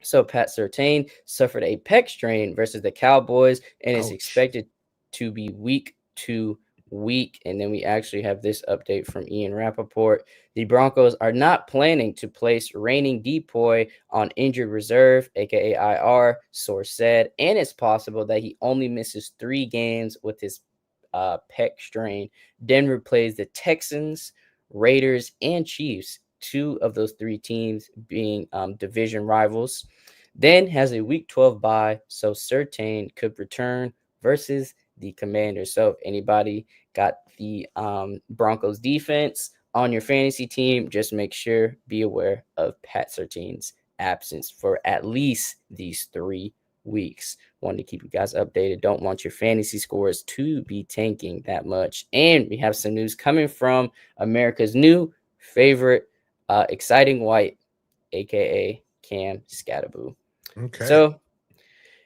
So Pat Surtain suffered a pec strain versus the Cowboys and is expected to be week to week. And then we actually have this update from Ian Rappaport. The Broncos are not planning to place reigning Depoy on injured reserve, aka IR, source said, and it's possible that he only misses 3 games with his pec strain. Denver plays the Texans, Raiders, and Chiefs, 2 of those 3 teams being division rivals. Then has a week 12 bye, so Surtain could return versus the Commanders. So if anybody got the Broncos defense on your fantasy team, just make sure, be aware of Pat Surtain's absence for at least these 3 weeks. Wanted to keep you guys updated. Don't want your fantasy scores to be tanking that much. And we have some news coming from America's new favorite exciting white, aka Cam Scatterboo. Okay. So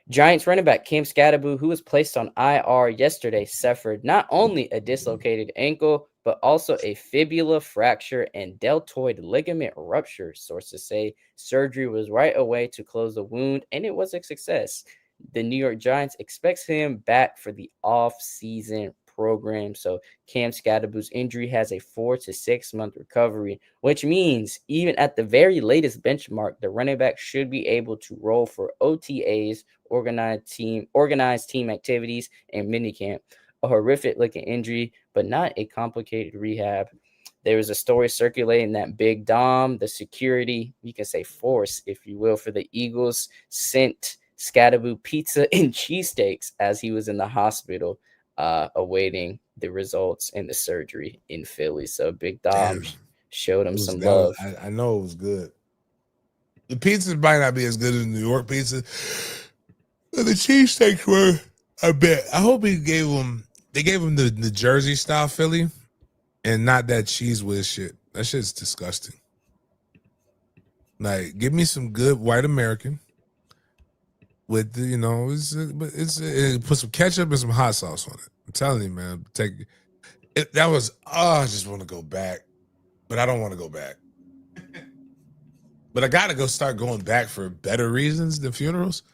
Giants running back Cam Scatterboo, who was placed on IR yesterday, suffered not only a dislocated ankle, but also a fibula fracture and deltoid ligament rupture. Sources say surgery was right away to close the wound, and it was a success. The New York Giants expects him back for the off-season program. So Cam Scatterboo's injury has a 4 to 6 month recovery, which means even at the very latest benchmark, the running back should be able to roll for OTAs, organized team activities, and minicamp. A horrific looking injury, but not a complicated rehab. There was a story circulating that Big Dom, the security, you can say force, if you will, for the Eagles, sent Scatterboo pizza and cheesesteaks as he was in the hospital awaiting the results and the surgery in Philly. So Big Dom showed him some love. I know it was good. The pizzas might not be as good as New York pizza, but the cheesesteaks were, I bet. I hope they gave him the Jersey style Philly and not that cheese whiz shit. That shit's disgusting. Like, give me some good white American with the, put some ketchup and some hot sauce on it. I'm telling you, man. I just want to go back, but I don't want to go back. But I got to start going back for better reasons than funerals.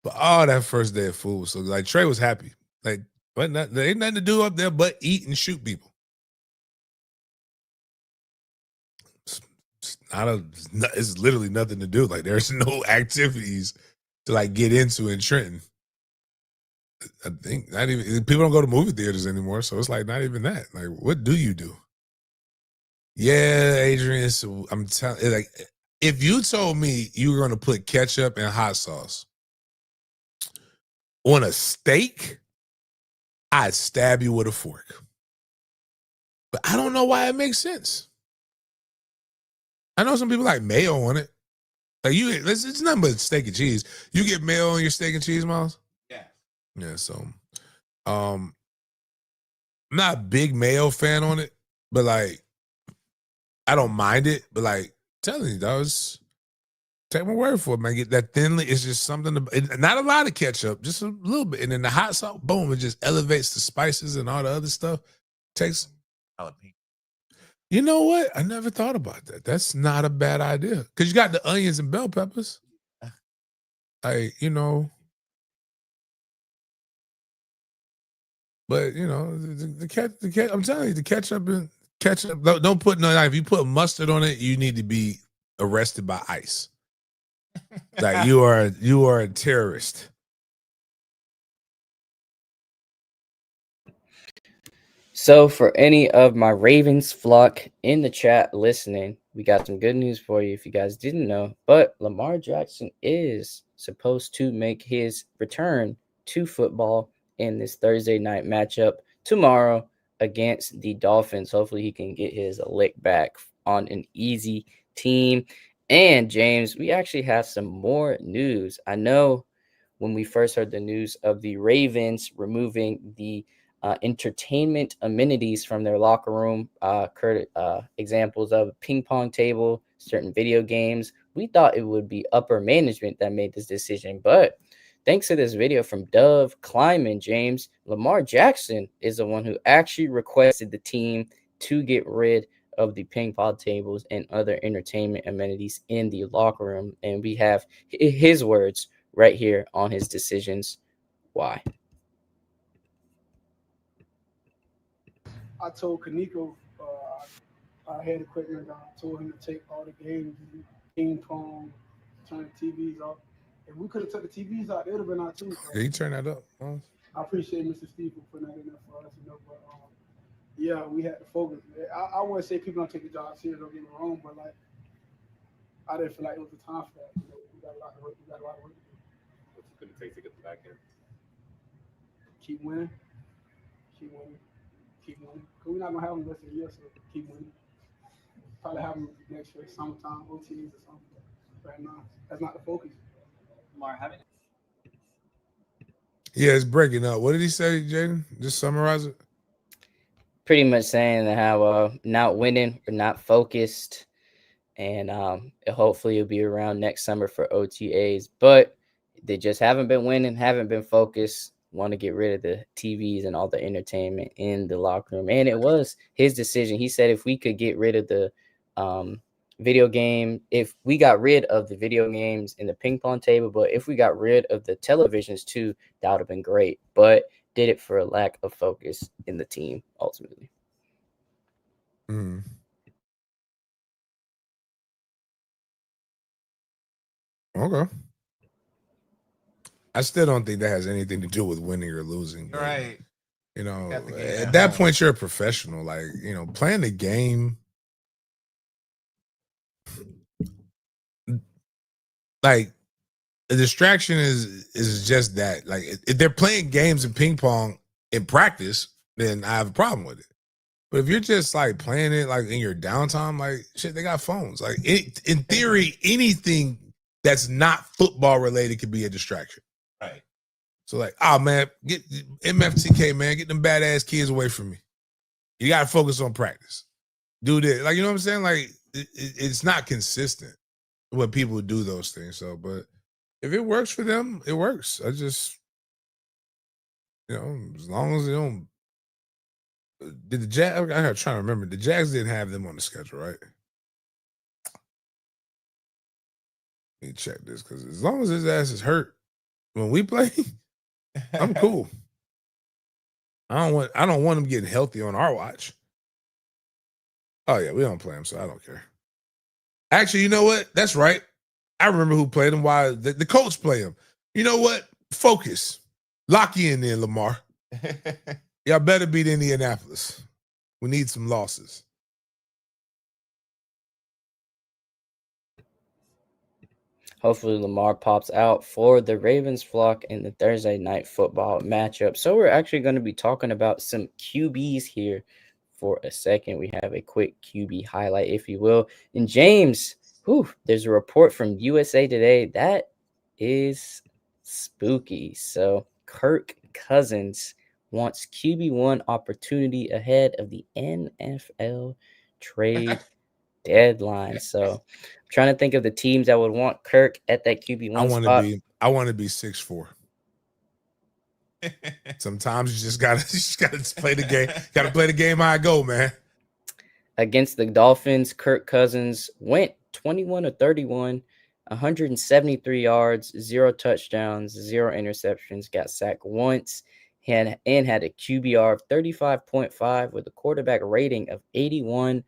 But that first day of food was so good. Like, Trey was happy. Like, there ain't nothing to do up there but eat and shoot people. It's literally nothing to do. Like, there's no activities to like get into in Trenton. I think not even people don't go to movie theaters anymore, so it's like not even that. Like, what do you do? Yeah, Adrian. So I'm telling you, like, if you told me you were going to put ketchup and hot sauce on a steak, I'd stab you with a fork. But I don't know why it makes sense. I know some people like mayo on it. Like, it's nothing but steak and cheese. You get mayo on your steak and cheese, Miles? Yeah. Yeah, so I'm not a big mayo fan on it, but like I don't mind it. But like, telling you, does take my word for it, man. Get that thinly. It's just something. Not a lot of ketchup, just a little bit, and then the hot sauce, boom, it just elevates the spices and all the other stuff. Takes. Jalapeno. You know what? I never thought about that. That's not a bad idea. Because you got the onions and bell peppers. Like, but the I'm telling you, the ketchup and ketchup. Don't put no. If you put mustard on it, you need to be arrested by ICE. Like you are a terrorist. So, for any of my Ravens flock in the chat listening, we got some good news for you if you guys didn't know. But Lamar Jackson is supposed to make his return to football in this Thursday night matchup tomorrow against the Dolphins. Hopefully, he can get his lick back on an easy team. And, James, we actually have some more news. I know when we first heard the news of the Ravens removing the entertainment amenities from their locker room, examples of a ping pong table, certain video games. We thought it would be upper management that made this decision, but thanks to this video from Dove Kleiman, James, Lamar Jackson is the one who actually requested the team to get rid of the ping pong tables and other entertainment amenities in the locker room. And we have his words right here on his decisions. Why? I told Kaneko, our head equipment guy, I told him to take all the games, ping pong, turn the TVs off. If we could have took the TVs out, it would have been our team. So Can you turn that up? I appreciate Mr. Steve for putting that in there for us, but yeah, we had to focus. I wouldn't say people don't take the job serious, don't get me wrong, but like I didn't feel like it was the time for that. We got a lot of work. We got a lot of work to do. What's it going to take to get the back end? Keep winning. Keep winning. Keep winning. Because we're not going to have them the rest of the year, so keep winning. Probably have them next year, summertime, OTs or something. Right now, that's not the focus. Lamar, having Yeah, it's breaking up. What did he say, Jaden? Just summarize it. Pretty much saying how not winning or not focused, and hopefully it'll be around next summer for OTAs. But they just haven't been winning, haven't been focused. Want to get rid of the TVs and all the entertainment in the locker room, and it was his decision. He said if we could get rid of the video game, if we got rid of the video games and the ping pong table, but if we got rid of the televisions too, that would have been great. But did it for a lack of focus in the team ultimately. Mm. Okay. I still don't think that has anything to do with winning or losing. But, Right. At that point, you're a professional. Like, playing the game. Like, a distraction is just that. Like, if they're playing games and ping pong in practice, then I have a problem with it. But if you're just like playing it like in your downtime, like shit, they got phones. Like in theory, anything that's not football related could be a distraction. Right. So like, oh man, get MFTK, man, get them badass kids away from me. You gotta focus on practice. Do this. Like, you know what I'm saying? Like it's not consistent when people do those things. So, but if it works for them, it works. I just, as long as they don't. Did the Jags? I gotta try to remember. The Jags didn't have them on the schedule, right? Let me check this because as long as his ass is hurt when we play, I'm cool. I don't want him getting healthy on our watch. Oh yeah, we don't play him, so I don't care. Actually, you know what? That's right. I remember who played him. Why the Colts play him? You know what? Focus. Lock you in there, Lamar. Y'all better beat Indianapolis. We need some losses. Hopefully Lamar pops out for the Ravens flock in the Thursday night football matchup. So we're actually going to be talking about some QBs here for a second. We have a quick QB highlight, if you will. And James, there's a report from USA Today that is spooky. So Kirk Cousins wants QB1 opportunity ahead of the NFL trade deadline. So I'm trying to think of the teams that would want Kirk at that QB1 spot. I want to be 6'4". Sometimes you just gotta play the game. Gotta play the game how I go, man. Against the Dolphins, Kirk Cousins went 21 of 31, 173 yards, 0 touchdowns, 0 interceptions, got sacked once, and had a QBR of 35.5 with a quarterback rating of 81.1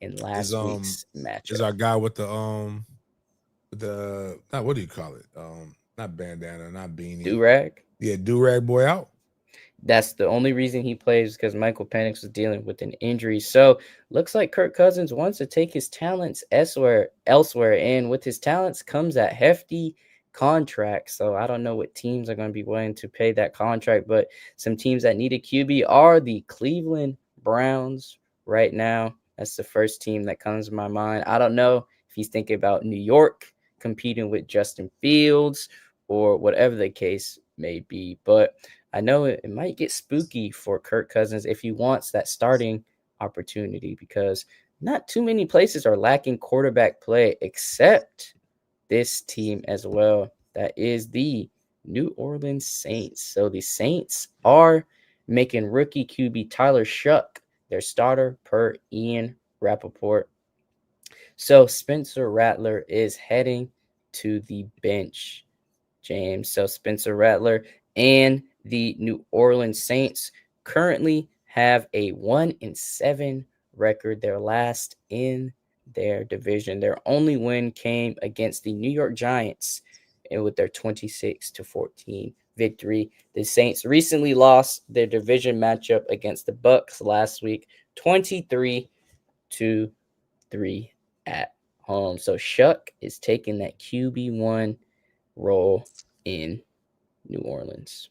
in last week's Is matchup. our guy with the not what do you call it? Not bandana, not beanie. Do-rag? Yeah, do-rag boy out. That's the only reason he plays, because Michael Penix was dealing with an injury. So looks like Kirk Cousins wants to take his talents elsewhere, and with his talents comes that hefty contract. So I don't know what teams are going to be willing to pay that contract, but some teams that need a QB are the Cleveland Browns right now. That's the first team that comes to my mind. I don't know if he's thinking about New York competing with Justin Fields or whatever the case may be, but I know it might get spooky for Kirk Cousins if he wants that starting opportunity, because not too many places are lacking quarterback play except this team as well. That is the New Orleans Saints. So the Saints are making rookie QB Tyler Shuck their starter per Ian Rappaport. So Spencer Rattler is heading to the bench, James. So Spencer Rattler and the New Orleans Saints currently have a 1-7 record. They're last in their division. Their only win came against the New York Giants and with their 26-14 victory. The Saints recently lost their division matchup against the Bucks last week, 23-3 at home. So Shuck is taking that QB1 role in New Orleans.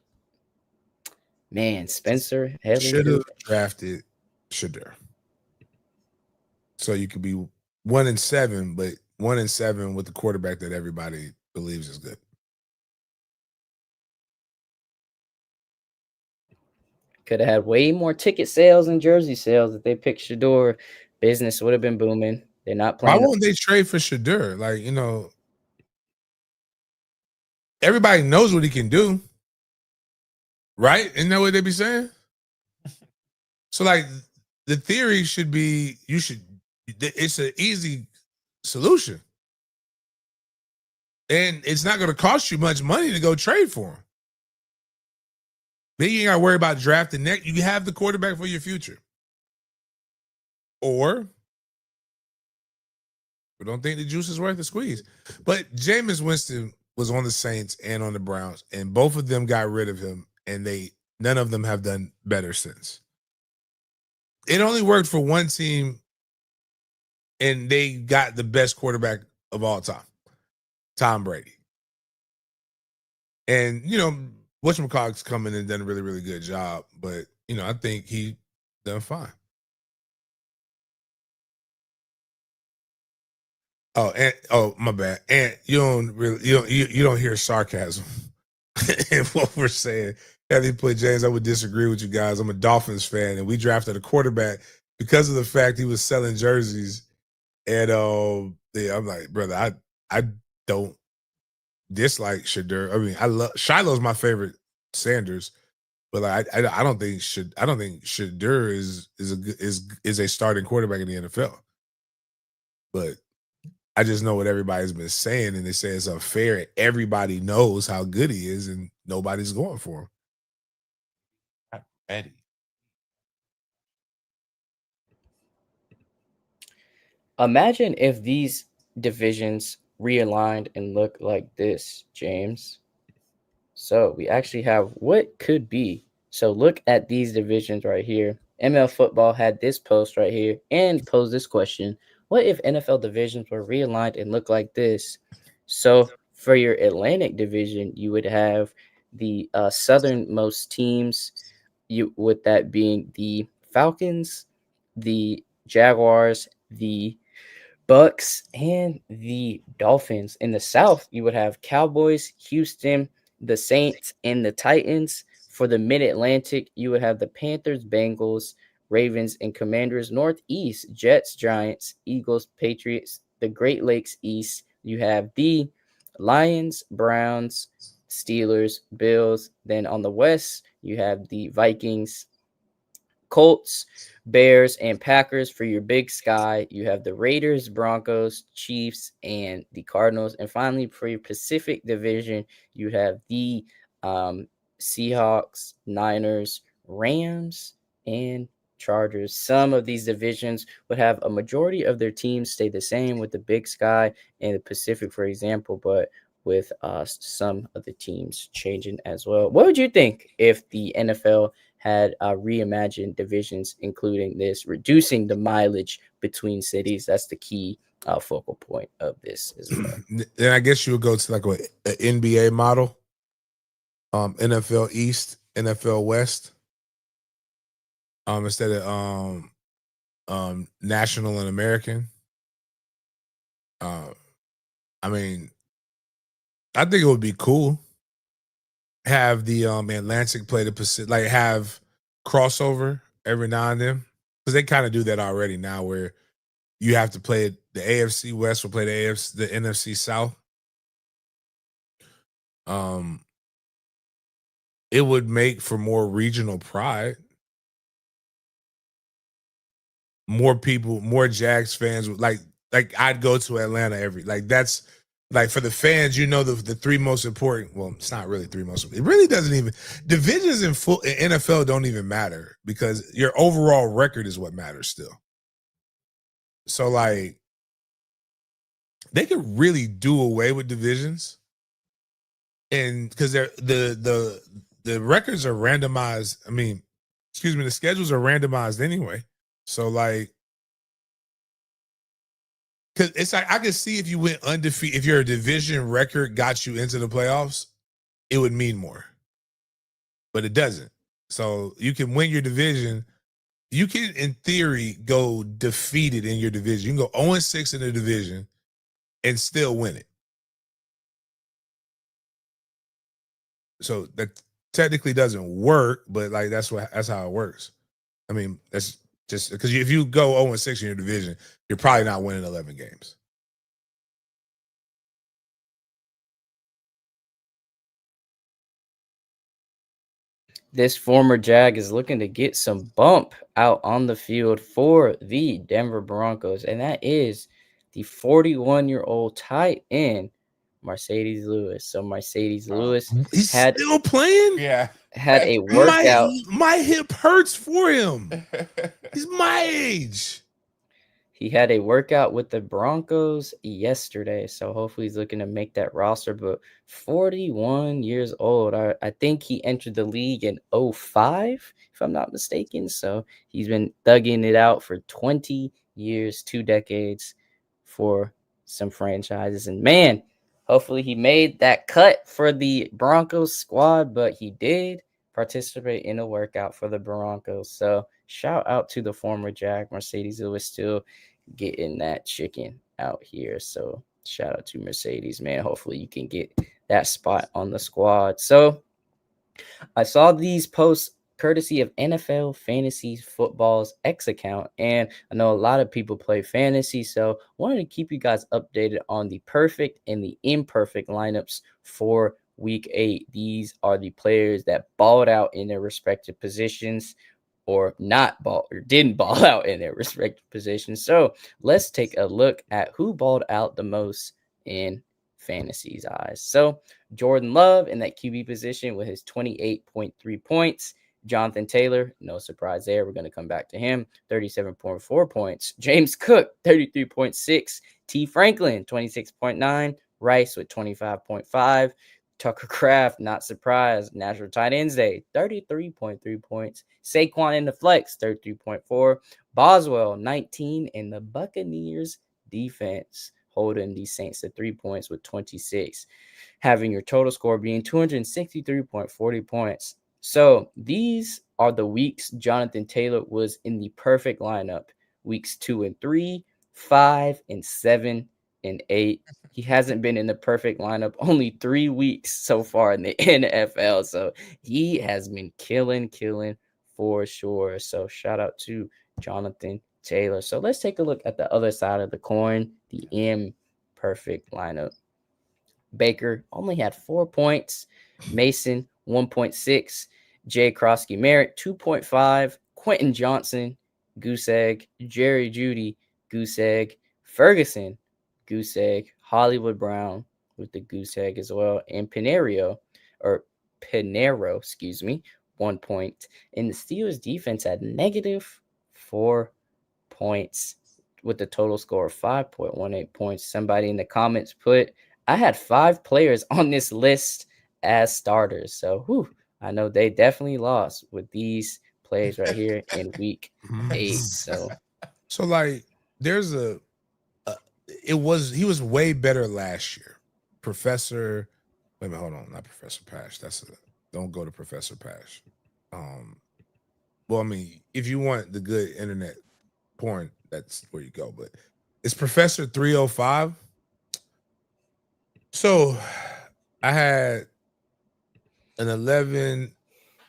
Man, Spencer heading Should to have drafted Shadur. So you could be 1-7, but 1-7 with the quarterback that everybody believes is good. could have had way more ticket sales and jersey sales if they picked Shador. Business would have been booming. They're not Why playing. won't they trade for Shadur? Like, everybody knows what he can do. Right? Isn't that what they be saying? So, like, the theory should be it's an easy solution. And it's not going to cost you much money to go trade for him. Then you ain't got to worry about drafting next. You have the quarterback for your future. Or we don't think the juice is worth the squeeze. But Jameis Winston was on the Saints and on the Browns, and both of them got rid of him, and none of them have done better since. It only worked for one team, and they got the best quarterback of all time, Tom Brady. And, whatchamacallit's come in and done a really, really good job. But, I think he done fine. Oh, my bad. And you don't hear sarcasm in what we're saying. Kathy put James, I would disagree with you guys. I'm a Dolphins fan, and we drafted a quarterback because of the fact he was selling jerseys. And yeah, I'm like, brother, I don't dislike Shadur. I mean, I love Shiloh's my favorite Sanders, but like I don't think Shadur is a starting quarterback in the NFL. But I just know what everybody's been saying, and they say it's unfair. Everybody knows how good he is, and nobody's going for him. Not ready. Imagine if these divisions realigned and look like this, James. So we actually have what could be. So look at these divisions right here. ML Football had this post right here and posed this question. What if NFL divisions were realigned and look like this? So for your Atlantic division, you would have the southernmost teams, with that being the Falcons, the Jaguars, the Bucks, and the Dolphins. In the South, you would have Cowboys, Houston, the Saints, and the Titans. For the Mid-Atlantic, you would have the Panthers, Bengals, Ravens, and Commanders. Northeast, Jets, Giants, Eagles, Patriots. The Great Lakes East, you have the Lions, Browns, Steelers, Bills. Then on the West, you have the Vikings, Colts, Bears, and Packers. For your Big Sky, you have the Raiders, Broncos, Chiefs, and the Cardinals. And finally, for your Pacific Division, you have the Seahawks, Niners, Rams, and Chargers. Some of these divisions would have a majority of their teams stay the same, with the Big Sky and the Pacific, for example, but with some of the teams changing as well. What would you think if the NFL had reimagined divisions, including this, reducing the mileage between cities? That's the key focal point of this as well. Then I guess you would go to like an NBA model, NFL East, NFL West, instead of national and American. I mean, I think it would be cool. Have the Atlantic play the Pacific, like have crossover every now and then, because they kind of do that already now, where you have to play the AFC West will play the NFC South. It would make for more regional pride. More people, more Jags fans would like I'd go to Atlanta that's like for the fans, the three most important. Well, it's not really three most. It really doesn't even divisions in NFL don't even matter, because your overall record is what matters still. So like they could really do away with divisions, and because they're the records are randomized. I mean, excuse me, the schedules are randomized anyway. So like, because it's like I could see if you went undefeated, if your division record got you into the playoffs, it would mean more. But it doesn't. So you can win your division. You can, in theory, go defeated in your division. You can go 0-6 in the division and still win it. So that technically doesn't work, but like that's how it works. I mean, that's just because if you go 0-6 in your division, you're probably not winning 11 games. This former Jag is looking to get some bump out on the field for the Denver Broncos, and that is the 41-year-old tight end, Mercedes Lewis. So Mercedes Lewis He's still playing? Yeah. had a workout. My hip hurts for him. He's my age. He had a workout with the Broncos yesterday, so hopefully he's looking to make that roster. But 41 years old, I think he entered the league in 05, if I'm not mistaken. So he's been thugging it out for 20 years, 2 decades for some franchises. And man, hopefully he made that cut for the Broncos squad, but he did participate in a workout for the Broncos. So shout out to the former Jag. Mercedes Lewis still getting that chicken out here. So shout out to Mercedes, man. Hopefully you can get that spot on the squad. So I saw these posts courtesy of NFL Fantasy Football's X account, and I know a lot of people play fantasy, so wanted to keep you guys updated on the perfect and the imperfect lineups for week 8. These are the players that balled out in their respective positions, or not ball, or didn't ball out in their respective positions. So let's take a look at who balled out the most in fantasy's eyes. So Jordan Love in that QB position with his 28.3 points. Jonathan Taylor, no surprise there. We're going to come back to him. 37.4 points. James Cook, 33.6. T. Franklin, 26.9. Rice with 25.5. Tucker Kraft, not surprised. National Tight Ends Day, 33.3 points. Saquon in the flex, 33.4. Boswell, 19. In the Buccaneers defense, holding the Saints to 3 points with 26. Having your total score being 263.40 points. So these are the weeks Jonathan Taylor was in the perfect lineup. Weeks 2 and 3, 5 and 7 and 8. He hasn't been in the perfect lineup only 3 weeks so far in the NFL. So he has been killing for sure. So shout out to Jonathan Taylor. So let's take a look at the other side of the coin, the imperfect lineup. Baker only had 4 points. Mason, 1.6. Jay Krosky Merritt, 2.5. Quentin Johnson, goose egg. Jerry Judy, goose egg. Ferguson, goose egg. Hollywood Brown with the goose egg as well. And Pinero, 1 point. And the Steelers defense had -4 points with the total score of 5.18 points. Somebody in the comments put, I had 5 players on this list as starters. So I know they definitely lost with these plays right here in week 8. So like there's he was way better last year. Professor, wait a minute, hold on, not Professor Pash. Don't go to Professor Pash. Well, I mean, if you want the good internet porn, that's where you go. But it's Professor 305. So I had an 11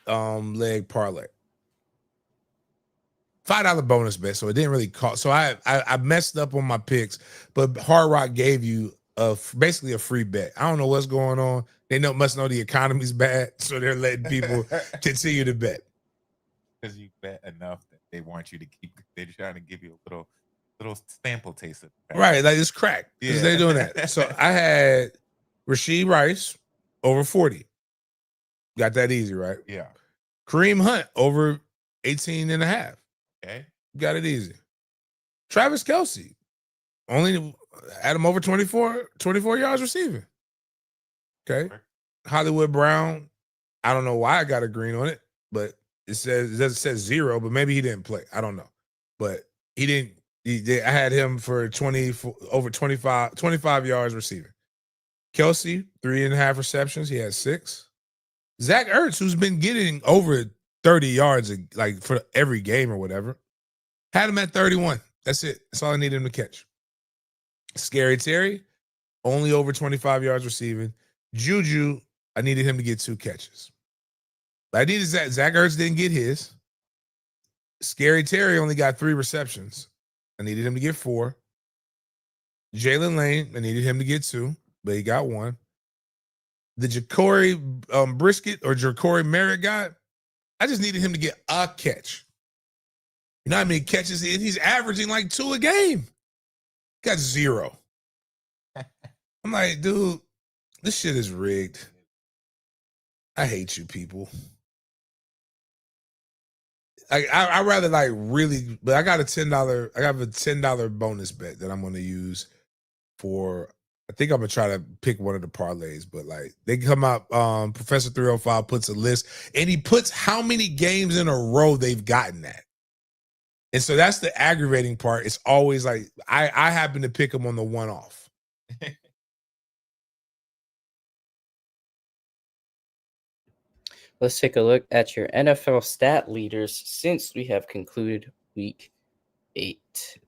leg parlay. $5 bonus bet, so it didn't really cost. So I messed up on my picks, but Hard Rock gave you basically a free bet. I don't know what's going on. They must know the economy's bad, so they're letting people continue to bet. Because you bet enough that they want you to keep. They're trying to give you a little sample taste of it. Right, like it's crack. Yeah, they're doing that. So I had Rasheed Rice over 40. Got that easy, right? Yeah. Kareem Hunt over 18.5. Okay. Got it easy. Travis Kelce only had him over 24 yards receiving. Okay. Hollywood Brown, I don't know why I got a green on it, but it doesn't say 0, but maybe he didn't play. I don't know. But he didn't. I had him for over 25 yards receiving. Kelce, 3.5 receptions. He had 6. Zach Ertz, who's been getting over 30 yards like for every game or whatever, had him at 31. That's it. That's all I needed him to catch. Scary Terry, only over 25 yards receiving. Juju, I needed him to get 2 catches. I needed Zach Ertz didn't get his. Scary Terry only got 3 receptions. I needed him to get 4. Jalen Lane, I needed him to get 2, but he got 1. The Ja'Cory Brisket or Ja'Cory Merritt guy, I just needed him to get a catch. You know how many catches he's averaging like 2 a game. Got 0. I'm like, dude, this shit is rigged. I hate you people. I rather like really, but I got a $10 bonus bet that I'm gonna use for. I think I'm gonna try to pick one of the parlays, but like they come out, Professor 305 puts a list and he puts how many games in a row they've gotten that. And so that's the aggravating part. It's always like I happen to pick them on the one-off. Let's take a look at your NFL stat leaders since we have concluded week 8.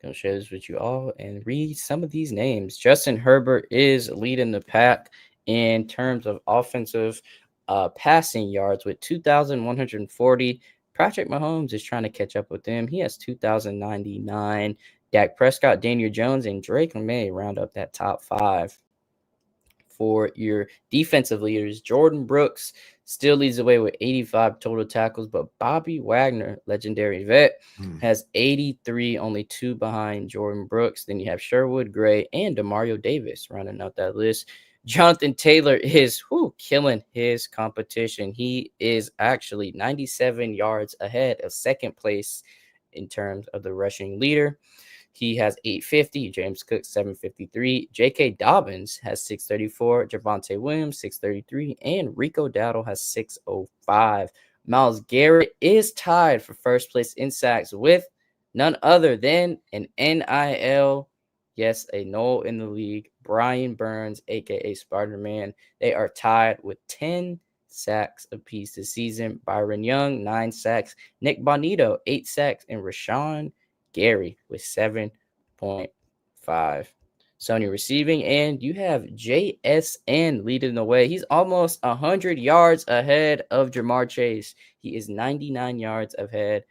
Gonna share this with you all and read some of these names. Justin Herbert is leading the pack in terms of offensive passing yards with 2,140. Patrick Mahomes is trying to catch up with him. He has 2,099. Dak Prescott, Daniel Jones, and Drake May round up that top 5. For your defensive leaders, Jordan Brooks still leads the way with 85 total tackles, but Bobby Wagner, legendary vet, has 83, only 2 behind Jordan Brooks. Then you have Sherwood Gray and Demario Davis rounding out that list. Jonathan Taylor is killing his competition. He is actually 97 yards ahead of second place in terms of the rushing leader. He has 850. James Cook, 753. J.K. Dobbins has 634. Javonte Williams, 633. And Rico Dowdle has 605. Myles Garrett is tied for first place in sacks with none other than an NIL. Yes, a null in the league. Brian Burns, a.k.a. Spider-Man. They are tied with 10 sacks apiece this season. Byron Young, 9 sacks. Nick Bonito, 8 sacks. And Rashawn Gary with 7.5. Sony receiving, and you have JSN leading the way. He's almost 100 yards ahead of Jamar Chase. He is 99 yards ahead.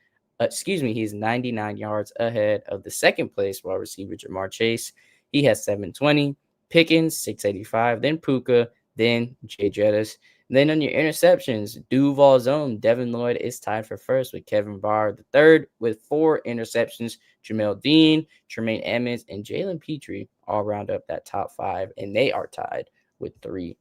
He's 99 yards ahead of the second place wide receiver Jamar Chase. He has 720. Pickens, 685. Then Puka. Then Jay Jettis. Then on your interceptions, Duval's own Devin Lloyd is tied for first with Kevin Barr the third with 4 interceptions. Jamel Dean, Tremaine Edmonds, and Jalen Petrie all round up that top 5, and they are tied with 3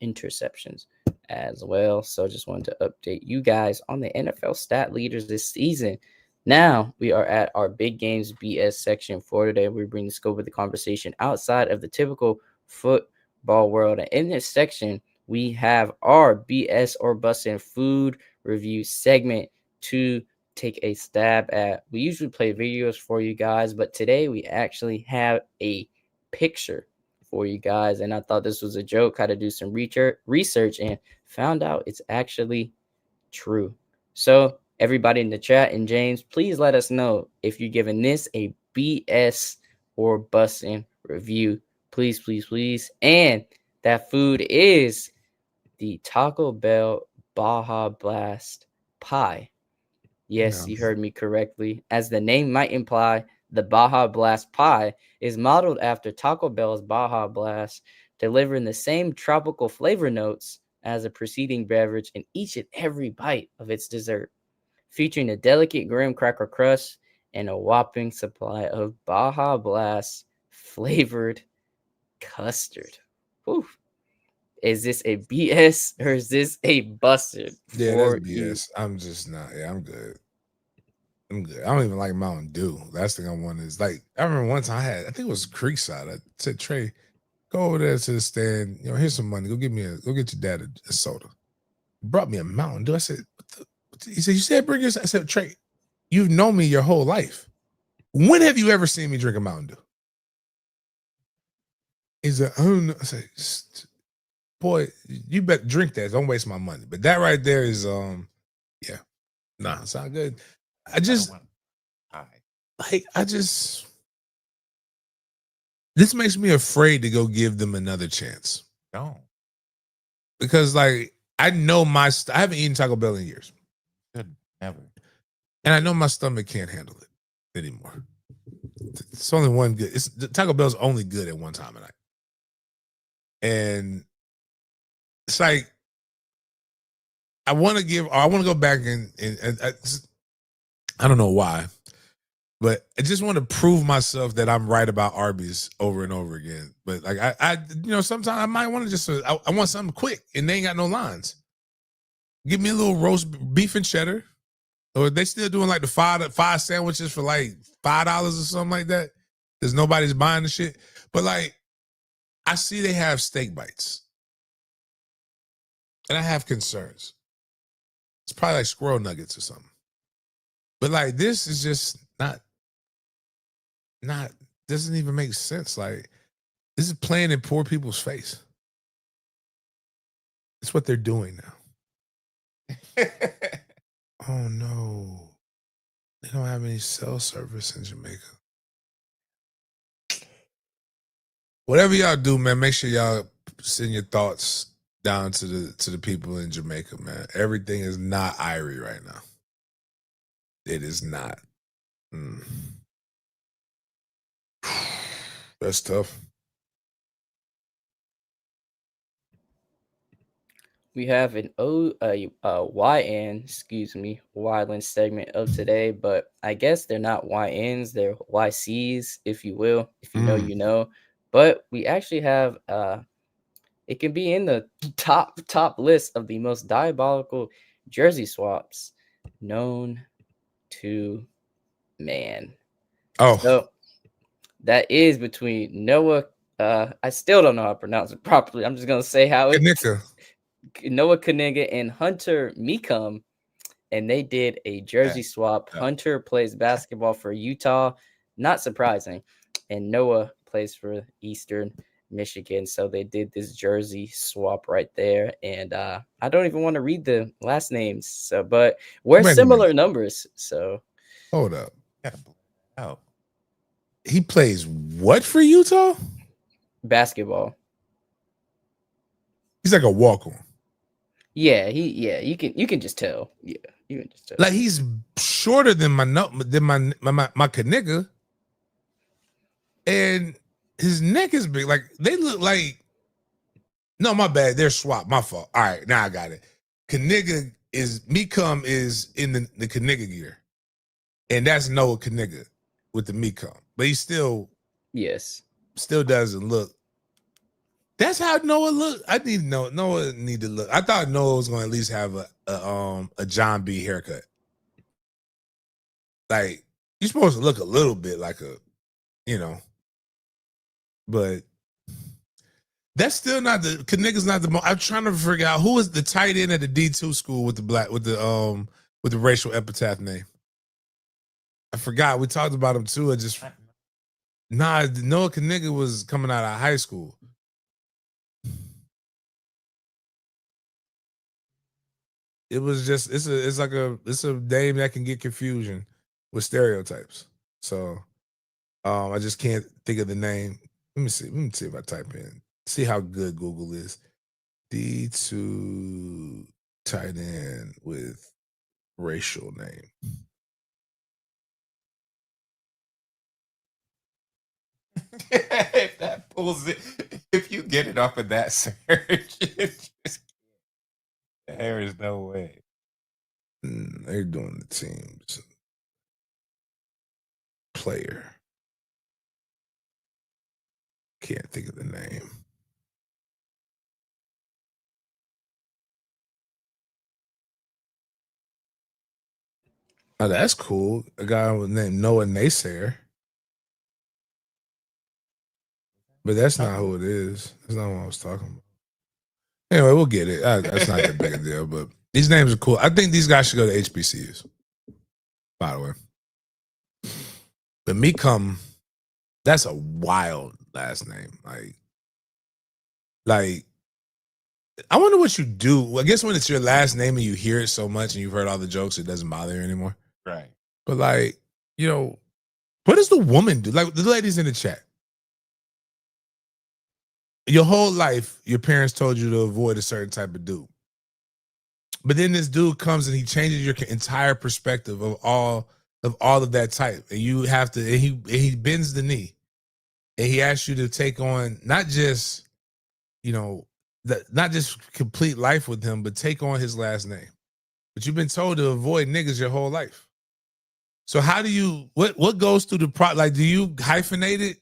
interceptions as well. So just wanted to update you guys on the NFL stat leaders this season. Now we are at our Big Games BS section for today. We bring the scope of the conversation outside of the typical football world. And in this section, we have our BS or Bussin' food review segment to take a stab at. We usually play videos for you guys, but today we actually have a picture for you guys, and I thought this was a joke. Had to do some research and found out it's actually true. So everybody in the chat and James, please let us know if you're giving this a BS or bussin' review. Please, please, please. And that food is the Taco Bell Baja Blast pie. Yes, you heard me correctly. As the name might imply, the Baja Blast pie is modeled after Taco Bell's Baja Blast, delivering the same tropical flavor notes as a preceding beverage in each and every bite of its dessert, featuring a delicate graham cracker crust and a whopping supply of Baja Blast flavored custard. Whew. Is this a BS or is this a busted? Yeah, that's BS. I'm just not. Yeah, I'm good. I'm good. I don't even like Mountain Dew. Last thing I want is like, I remember one time I think it was Creekside. I said, Trey, go over there to the stand. You know, here's some money. Go get your dad a soda. He brought me a Mountain Dew. I said, he said, you said bring us. I said, Trey, you've known me your whole life. When have you ever seen me drink a Mountain Dew? He's like, I don't know. I said, boy, you better drink that. Don't waste my money. But that right there is, yeah, nah, it's not good. This makes me afraid to go give them another chance. No. Because like, I know I haven't eaten Taco Bell in years. Good, never. And I know my stomach can't handle it anymore. It's only one good. Taco Bell's only good at one time a night. And it's like, I want to go back and I don't know why, but I just want to prove myself that I'm right about Arby's over and over again. But like I sometimes I might want to just I want something quick and they ain't got no lines. Give me a little roast beef and cheddar, or they still doing like the five sandwiches for like $5 or something like that because nobody's buying the shit. But like I see they have steak bites, and I have concerns. It's probably like squirrel nuggets or something. But like this is just not doesn't even make sense. Like this is playing in poor people's face. It's what they're doing now. Oh no. They don't have any cell service in Jamaica. Whatever y'all do, man, make sure y'all send your thoughts down to the people in Jamaica, man. Everything is not Irie right now. It is not. That's tough. We have an YN, Wyland segment of today, but I guess they're not YNs, they're YCs, if you will. If you know, you know. But we actually have it can be in the top list of the most diabolical jersey swaps known to man. Oh. So that is between Noah. I still don't know how to pronounce it properly. I'm just gonna say how it's Noah Kaniga and Hunter Mecum, and they did a jersey swap. Hunter plays basketball for Utah, not surprising, and Noah plays for Eastern Michigan. So they did this jersey swap right there, and I don't even want to read the last names. So, but we're similar numbers. So, hold up. Oh, he plays what for Utah? Basketball. He's like a walk-on. Yeah, you can just tell. Yeah, you can just tell. Like he's shorter than my Kaniga, and his neck is big. Like they look like No, my bad. They're swapped. My fault. All right, now I got it. Kaniga is Mecum is in the Kaniga gear, and that's Noah Kaniga with the Mecum, but he still doesn't look. That's how Noah look. I need to know. Noah need to look. I thought Noah was going to at least have a John B haircut. Like you're supposed to look a little bit like a, but that's still not the Kaniga's not the. I'm trying to figure out who is the tight end at the D2 school with the racial epitaph name. I forgot. We talked about him too. Noah Kaniga was coming out of high school. It was just it's a name that can get confusion with stereotypes. So I just can't think of the name. Let me see if I type in. See how good Google is. D2 tight end with racial name. If that pulls it, if you get it off of that search, there is no way. They're doing the teams. Player. Can't think of the name. Oh, that's cool. A guy named Noah Naysayer. But that's not who it is. That's not what I was talking about. Anyway, we'll get it. That's not that big a deal, but these names are cool. I think these guys should go to HBCUs, by the way. But Mecum, that's a wild last name. Like, I wonder what you do. I guess when it's your last name and you hear it so much and you've heard all the jokes, it doesn't bother you anymore. Right. But what does the woman do? Like the ladies in the chat. Your whole life, your parents told you to avoid a certain type of dude. But then this dude comes and he changes your entire perspective of all of that type. And you have to, and he bends the knee. And he asks you to take on not just, not just complete life with him, but take on his last name. But you've been told to avoid niggas your whole life. So how do you, what goes through the like, do you hyphenate it?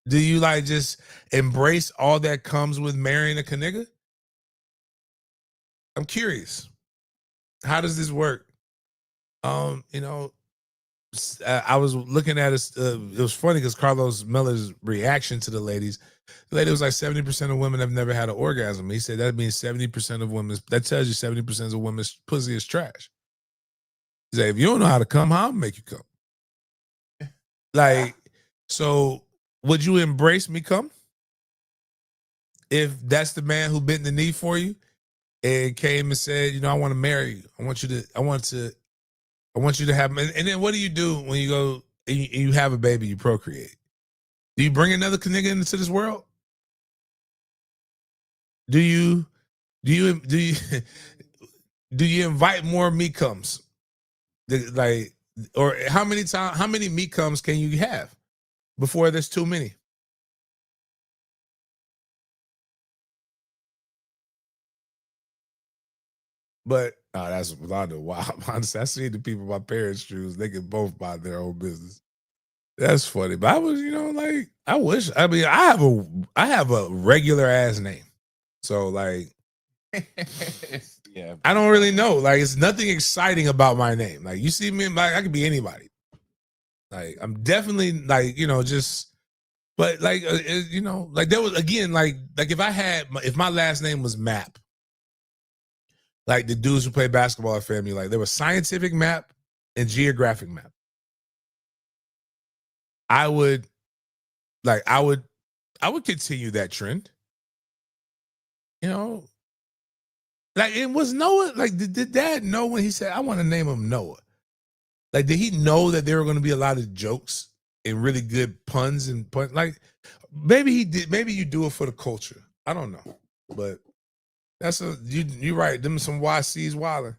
Do you just embrace all that comes with marrying a nigga? I'm curious. How does this work? I was looking at it. It was funny because Carlos Miller's reaction to the ladies. The lady was like 70% of women have never had an orgasm. He said that means 70% of women. That tells you 70% of women's pussy is trash. He said if you don't know how to come, how I'll make you come. So would you embrace me come? If that's the man who bent the knee for you and came and said, I want to marry you. I want you to have, and then what do you do when you go and you have a baby, you procreate? Do you bring another nigga into this world? Do you invite more me comes? Or how many me comes can you have before there's too many? But that's Rolando. Wow, honestly, I see the people my parents choose. They can both buy their own business. That's funny. But I was, I wish. I mean, I have a regular ass name, so Yeah. I don't really know. It's nothing exciting about my name. You see me, I could be anybody. I'm definitely just. But there was again if my last name was Map. Like the dudes who play basketball at FAMU, there was scientific map and geographic map. I would continue that trend. It was Noah. Did Dad know when he said, I want to name him Noah? Did he know that there were going to be a lot of jokes and really good puns and maybe he did. Maybe you do it for the culture. I don't know, but that's you're right. Them some YC's wilding.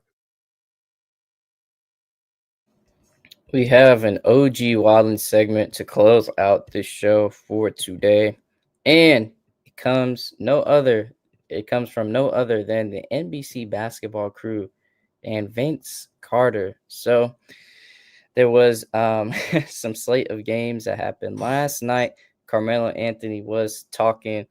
We have an OG Wildin segment to close out this show for today. And it comes no other It comes from no other than the NBC basketball crew and Vince Carter. So there was some slate of games that happened last night. Carmelo Anthony was talking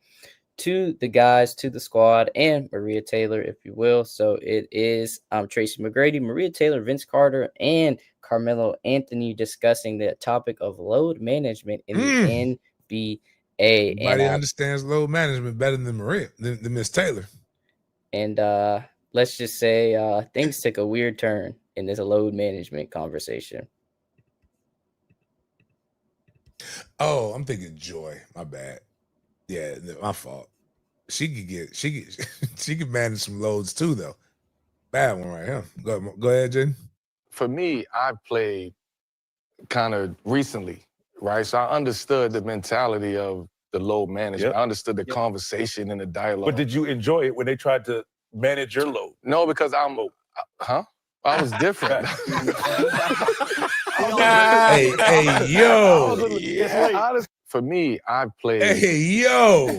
to the guys, to the squad, and Maria Taylor, if you will. So it is Tracy McGrady, Maria Taylor, Vince Carter, and Carmelo Anthony discussing the topic of load management in the NBA. Everybody understands load management better than than Miss Taylor. And let's just say things took a weird turn in this load management conversation. Oh, I'm thinking Joy. My bad. Yeah, my fault. She could manage some loads too, though. Bad one right here. Go ahead, Jen. For me, I played kind of recently, right? So I understood the mentality of the load management. I understood the conversation and the dialogue. But did you enjoy it when they tried to manage your load? No, because I was different. For me, I played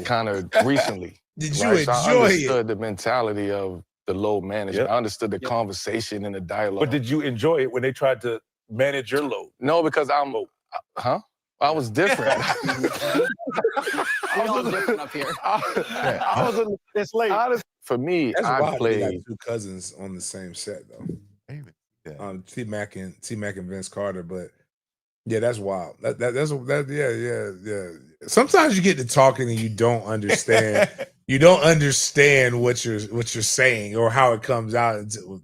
kind of recently. Did you enjoy so I understood the mentality of the load management. I understood the conversation and the dialogue. But did you enjoy it when they tried to manage your load? No, because I was different. We're all different up here. It's late. For me, That's I wild. They got played. two cousins on the same set, though. Yeah. T-Mac and Vince Carter, but yeah, that's wild. Yeah. Sometimes you get to talking and you don't understand. You don't understand what you're saying or how it comes out until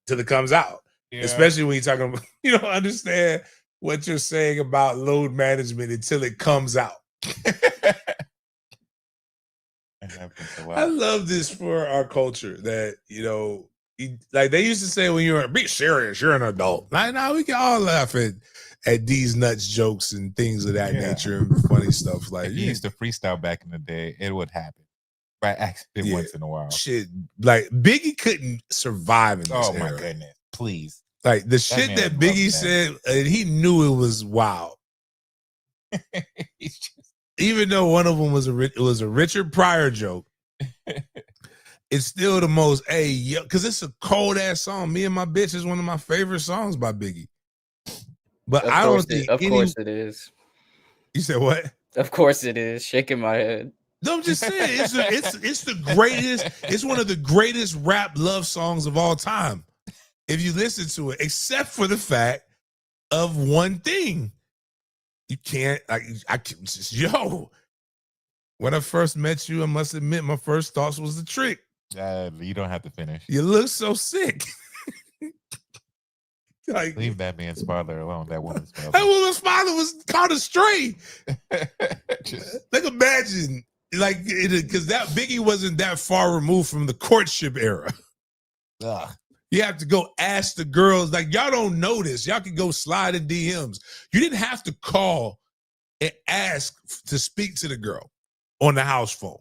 it comes out. Yeah. Especially when you're talking about, you don't understand what you're saying about load management until it comes out. I love this for our culture that, like they used to say when you're be serious, you're an adult. Now we can all laugh at these nuts jokes and things of that nature and funny stuff. Like if you used to freestyle back in the day, it would happen by accident once in a while. Shit, like Biggie couldn't survive in this era. My goodness, please. Like the shit that Biggie said, and he knew it was wild. Even though one of them was a Richard Pryor joke, it's still the most because it's a cold ass song. Me and My Bitch is one of my favorite songs by Biggie. But I don't think of course it is. You said what? Of course it is. Shaking my head. No, I'm just saying it's the greatest. It's one of the greatest rap love songs of all time. If you listen to it, except for the fact of one thing. You can't, when I first met you, I must admit my first thoughts was the trick. You don't have to finish. You look so sick. Leave that man's father alone. That woman's father. That woman's father was caught astray. Imagine, because that Biggie wasn't that far removed from the courtship era. Ugh. You have to go ask the girls. Like, y'all don't know this. Y'all can go slide in DMs. You didn't have to call and ask to speak to the girl on the house phone.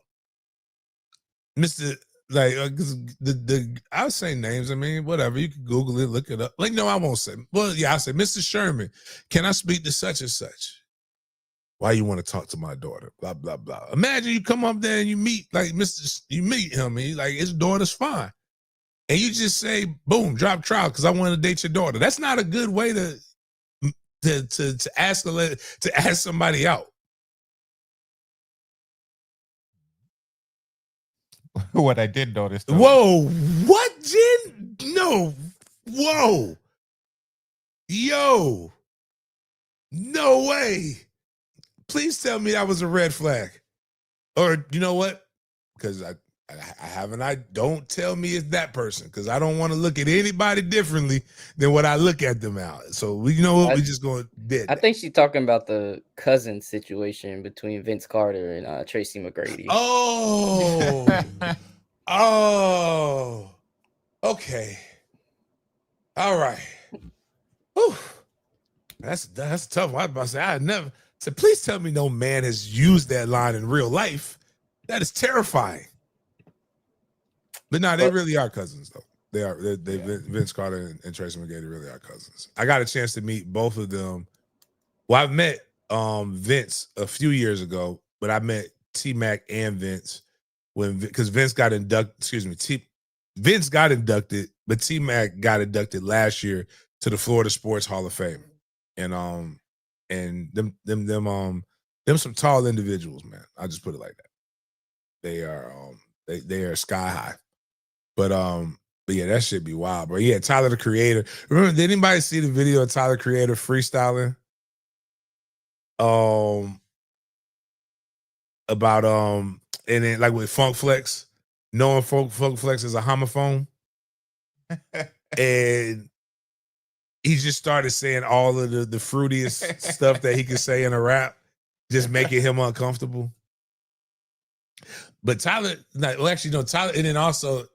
I'll say names. I mean, whatever. You can Google it, look it up. No, I won't say. Well, yeah, I'll say, Mr. Sherman, can I speak to such and such? Why you want to talk to my daughter? Blah, blah, blah. Imagine you come up there and you meet, you meet him, and he's like, his daughter's fine. And you just say, boom, drop trial because I want to date your daughter. That's not a good way to ask somebody out. What I did notice. Though. Whoa, what, Jen? No. Whoa. Yo. No way. Please tell me that was a red flag. Or you know what? Because I haven't. Don't tell me it's that person because I don't want to look at anybody differently than what I look at them out. So we we just going dead. I think she's talking about the cousin situation between Vince Carter and Tracy McGrady. Oh, okay, all right. Whew. That's tough. I was about to say I never said. Please tell me no man has used that line in real life. That is terrifying. But no, they really are cousins, though. They are. Vince Carter and Tracy McGrady really are cousins. I got a chance to meet both of them. Well, I've met Vince a few years ago, but I met T-Mac and Vince because Vince got inducted. Vince got inducted, but T-Mac got inducted last year to the Florida Sports Hall of Fame, and them some tall individuals, man. I'll just put it like that. They are they are sky high, but yeah, that should be wild, bro. Yeah, Tyler the Creator. Remember, did anybody see the video of Tyler Creator freestyling? About and then like with Funk Flex, knowing Funk Flex is a homophone, and he just started saying all of the fruitiest stuff that he could say in a rap, just making him uncomfortable. But Tyler, Tyler, and then also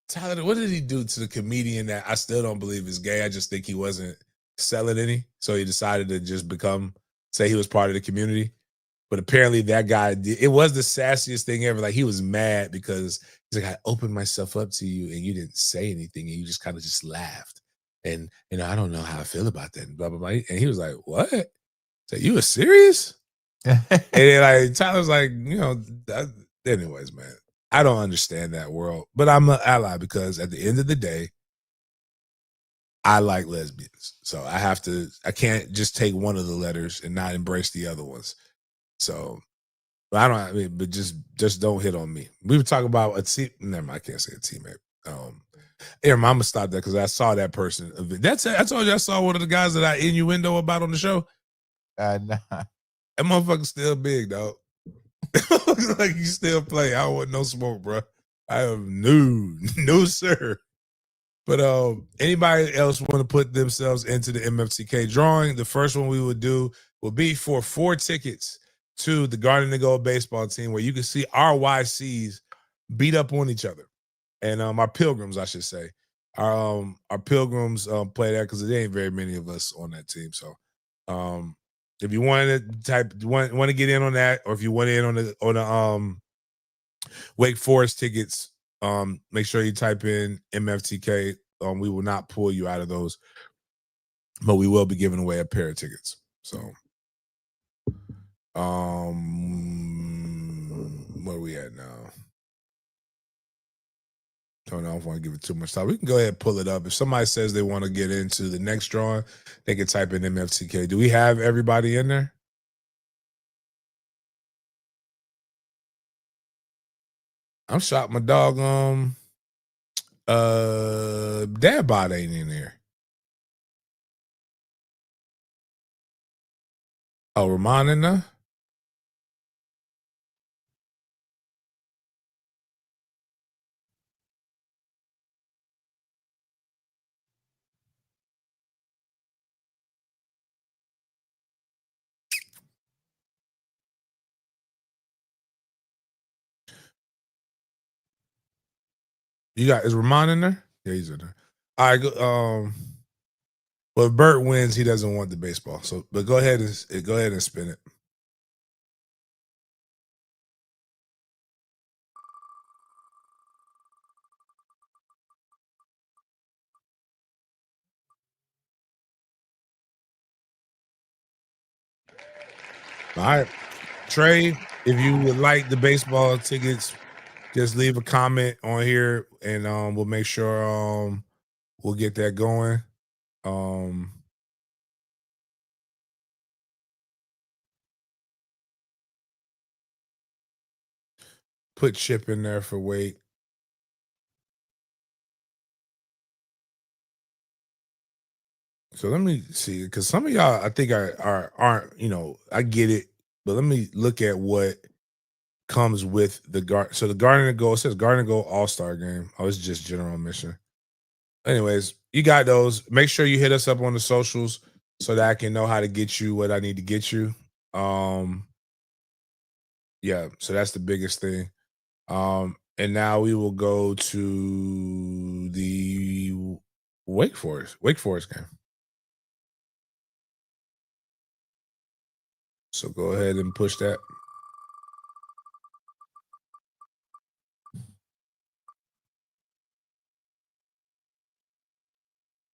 Tyler, what did he do to the comedian that I still don't believe is gay? I just think he wasn't selling any, so he decided to just say he was part of the community. But apparently that guy it was the sassiest thing ever. Like he was mad because he's like, I opened myself up to you and you didn't say anything and you just kind of just laughed. And I don't know how I feel about that. And blah, blah, blah. And he was like, what? So you were serious? And then like Tyler's like, anyways, man, I don't understand that world. But I'm an ally because at the end of the day, I like lesbians. So I can't just take one of the letters and not embrace the other ones. So, but just don't hit on me. We were talking about a team. Never mind, I can't say a teammate. I'm gonna stop that because I saw that person. I told you I saw one of the guys that I innuendo about on the show. Nah. That motherfucker's still big, dog. Like you still play. I don't want no smoke, bro. I am no sir. But anybody else want to put themselves into the MFTK drawing? The first one we would do will be for 4 tickets to the Garden and Gold baseball team, where you can see our YCs beat up on each other, and our Pilgrims, I should say, our Pilgrims play there because there ain't very many of us on that team. So, if you want to get in on that, or if you want in on the Wake Forest tickets, make sure you type in MFTK. We will not pull you out of those, but we will be giving away a pair of tickets. So, where are we at now? Don't know if I want to give it too much time. We can go ahead and pull it up. If somebody says they want to get into the next drawing, they can type in MFTK. Do we have everybody in there? I'm shocked my dog Dadbot ain't in there. Oh, Ramon in there? Is Ramon in there? Yeah, he's in there. All right, well, if Bert wins, he doesn't want the baseball. So, but go ahead and spin it. All right, Trey, if you would like the baseball tickets, just leave a comment on here, and we'll make sure we'll get that going. Put Chip in there for Wake. So let me see, because some of y'all I think aren't, I get it, but let me look at what comes with the guard. So the Garden and Gold, it says Garden and Gold All-Star game. Oh, it's just general admission. Anyways, you got those. Make sure you hit us up on the socials so that I can know how to get you what I need to get you. Yeah, so that's the biggest thing. And now we will go to the Wake Forest game. So go ahead and push that.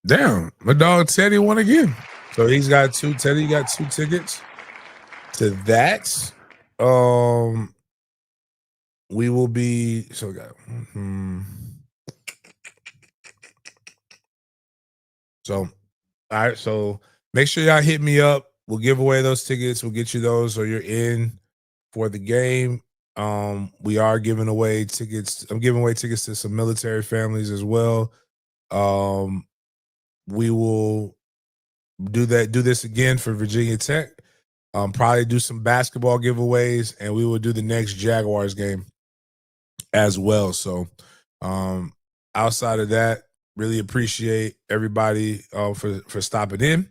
Damn, my dog Teddy won again. So Teddy got 2 tickets to that. we will be So, all right. So make sure y'all hit me up. We'll give away those tickets. We'll get you those, so you're in for the game. We are giving away tickets. I'm giving away tickets to some military families as well. We will do this again for Virginia Tech. Probably do some basketball giveaways, and we will do the next Jaguars game as well. So, outside of that, really appreciate everybody for stopping in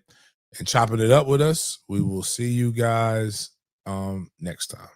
and chopping it up with us. We will see you guys next time.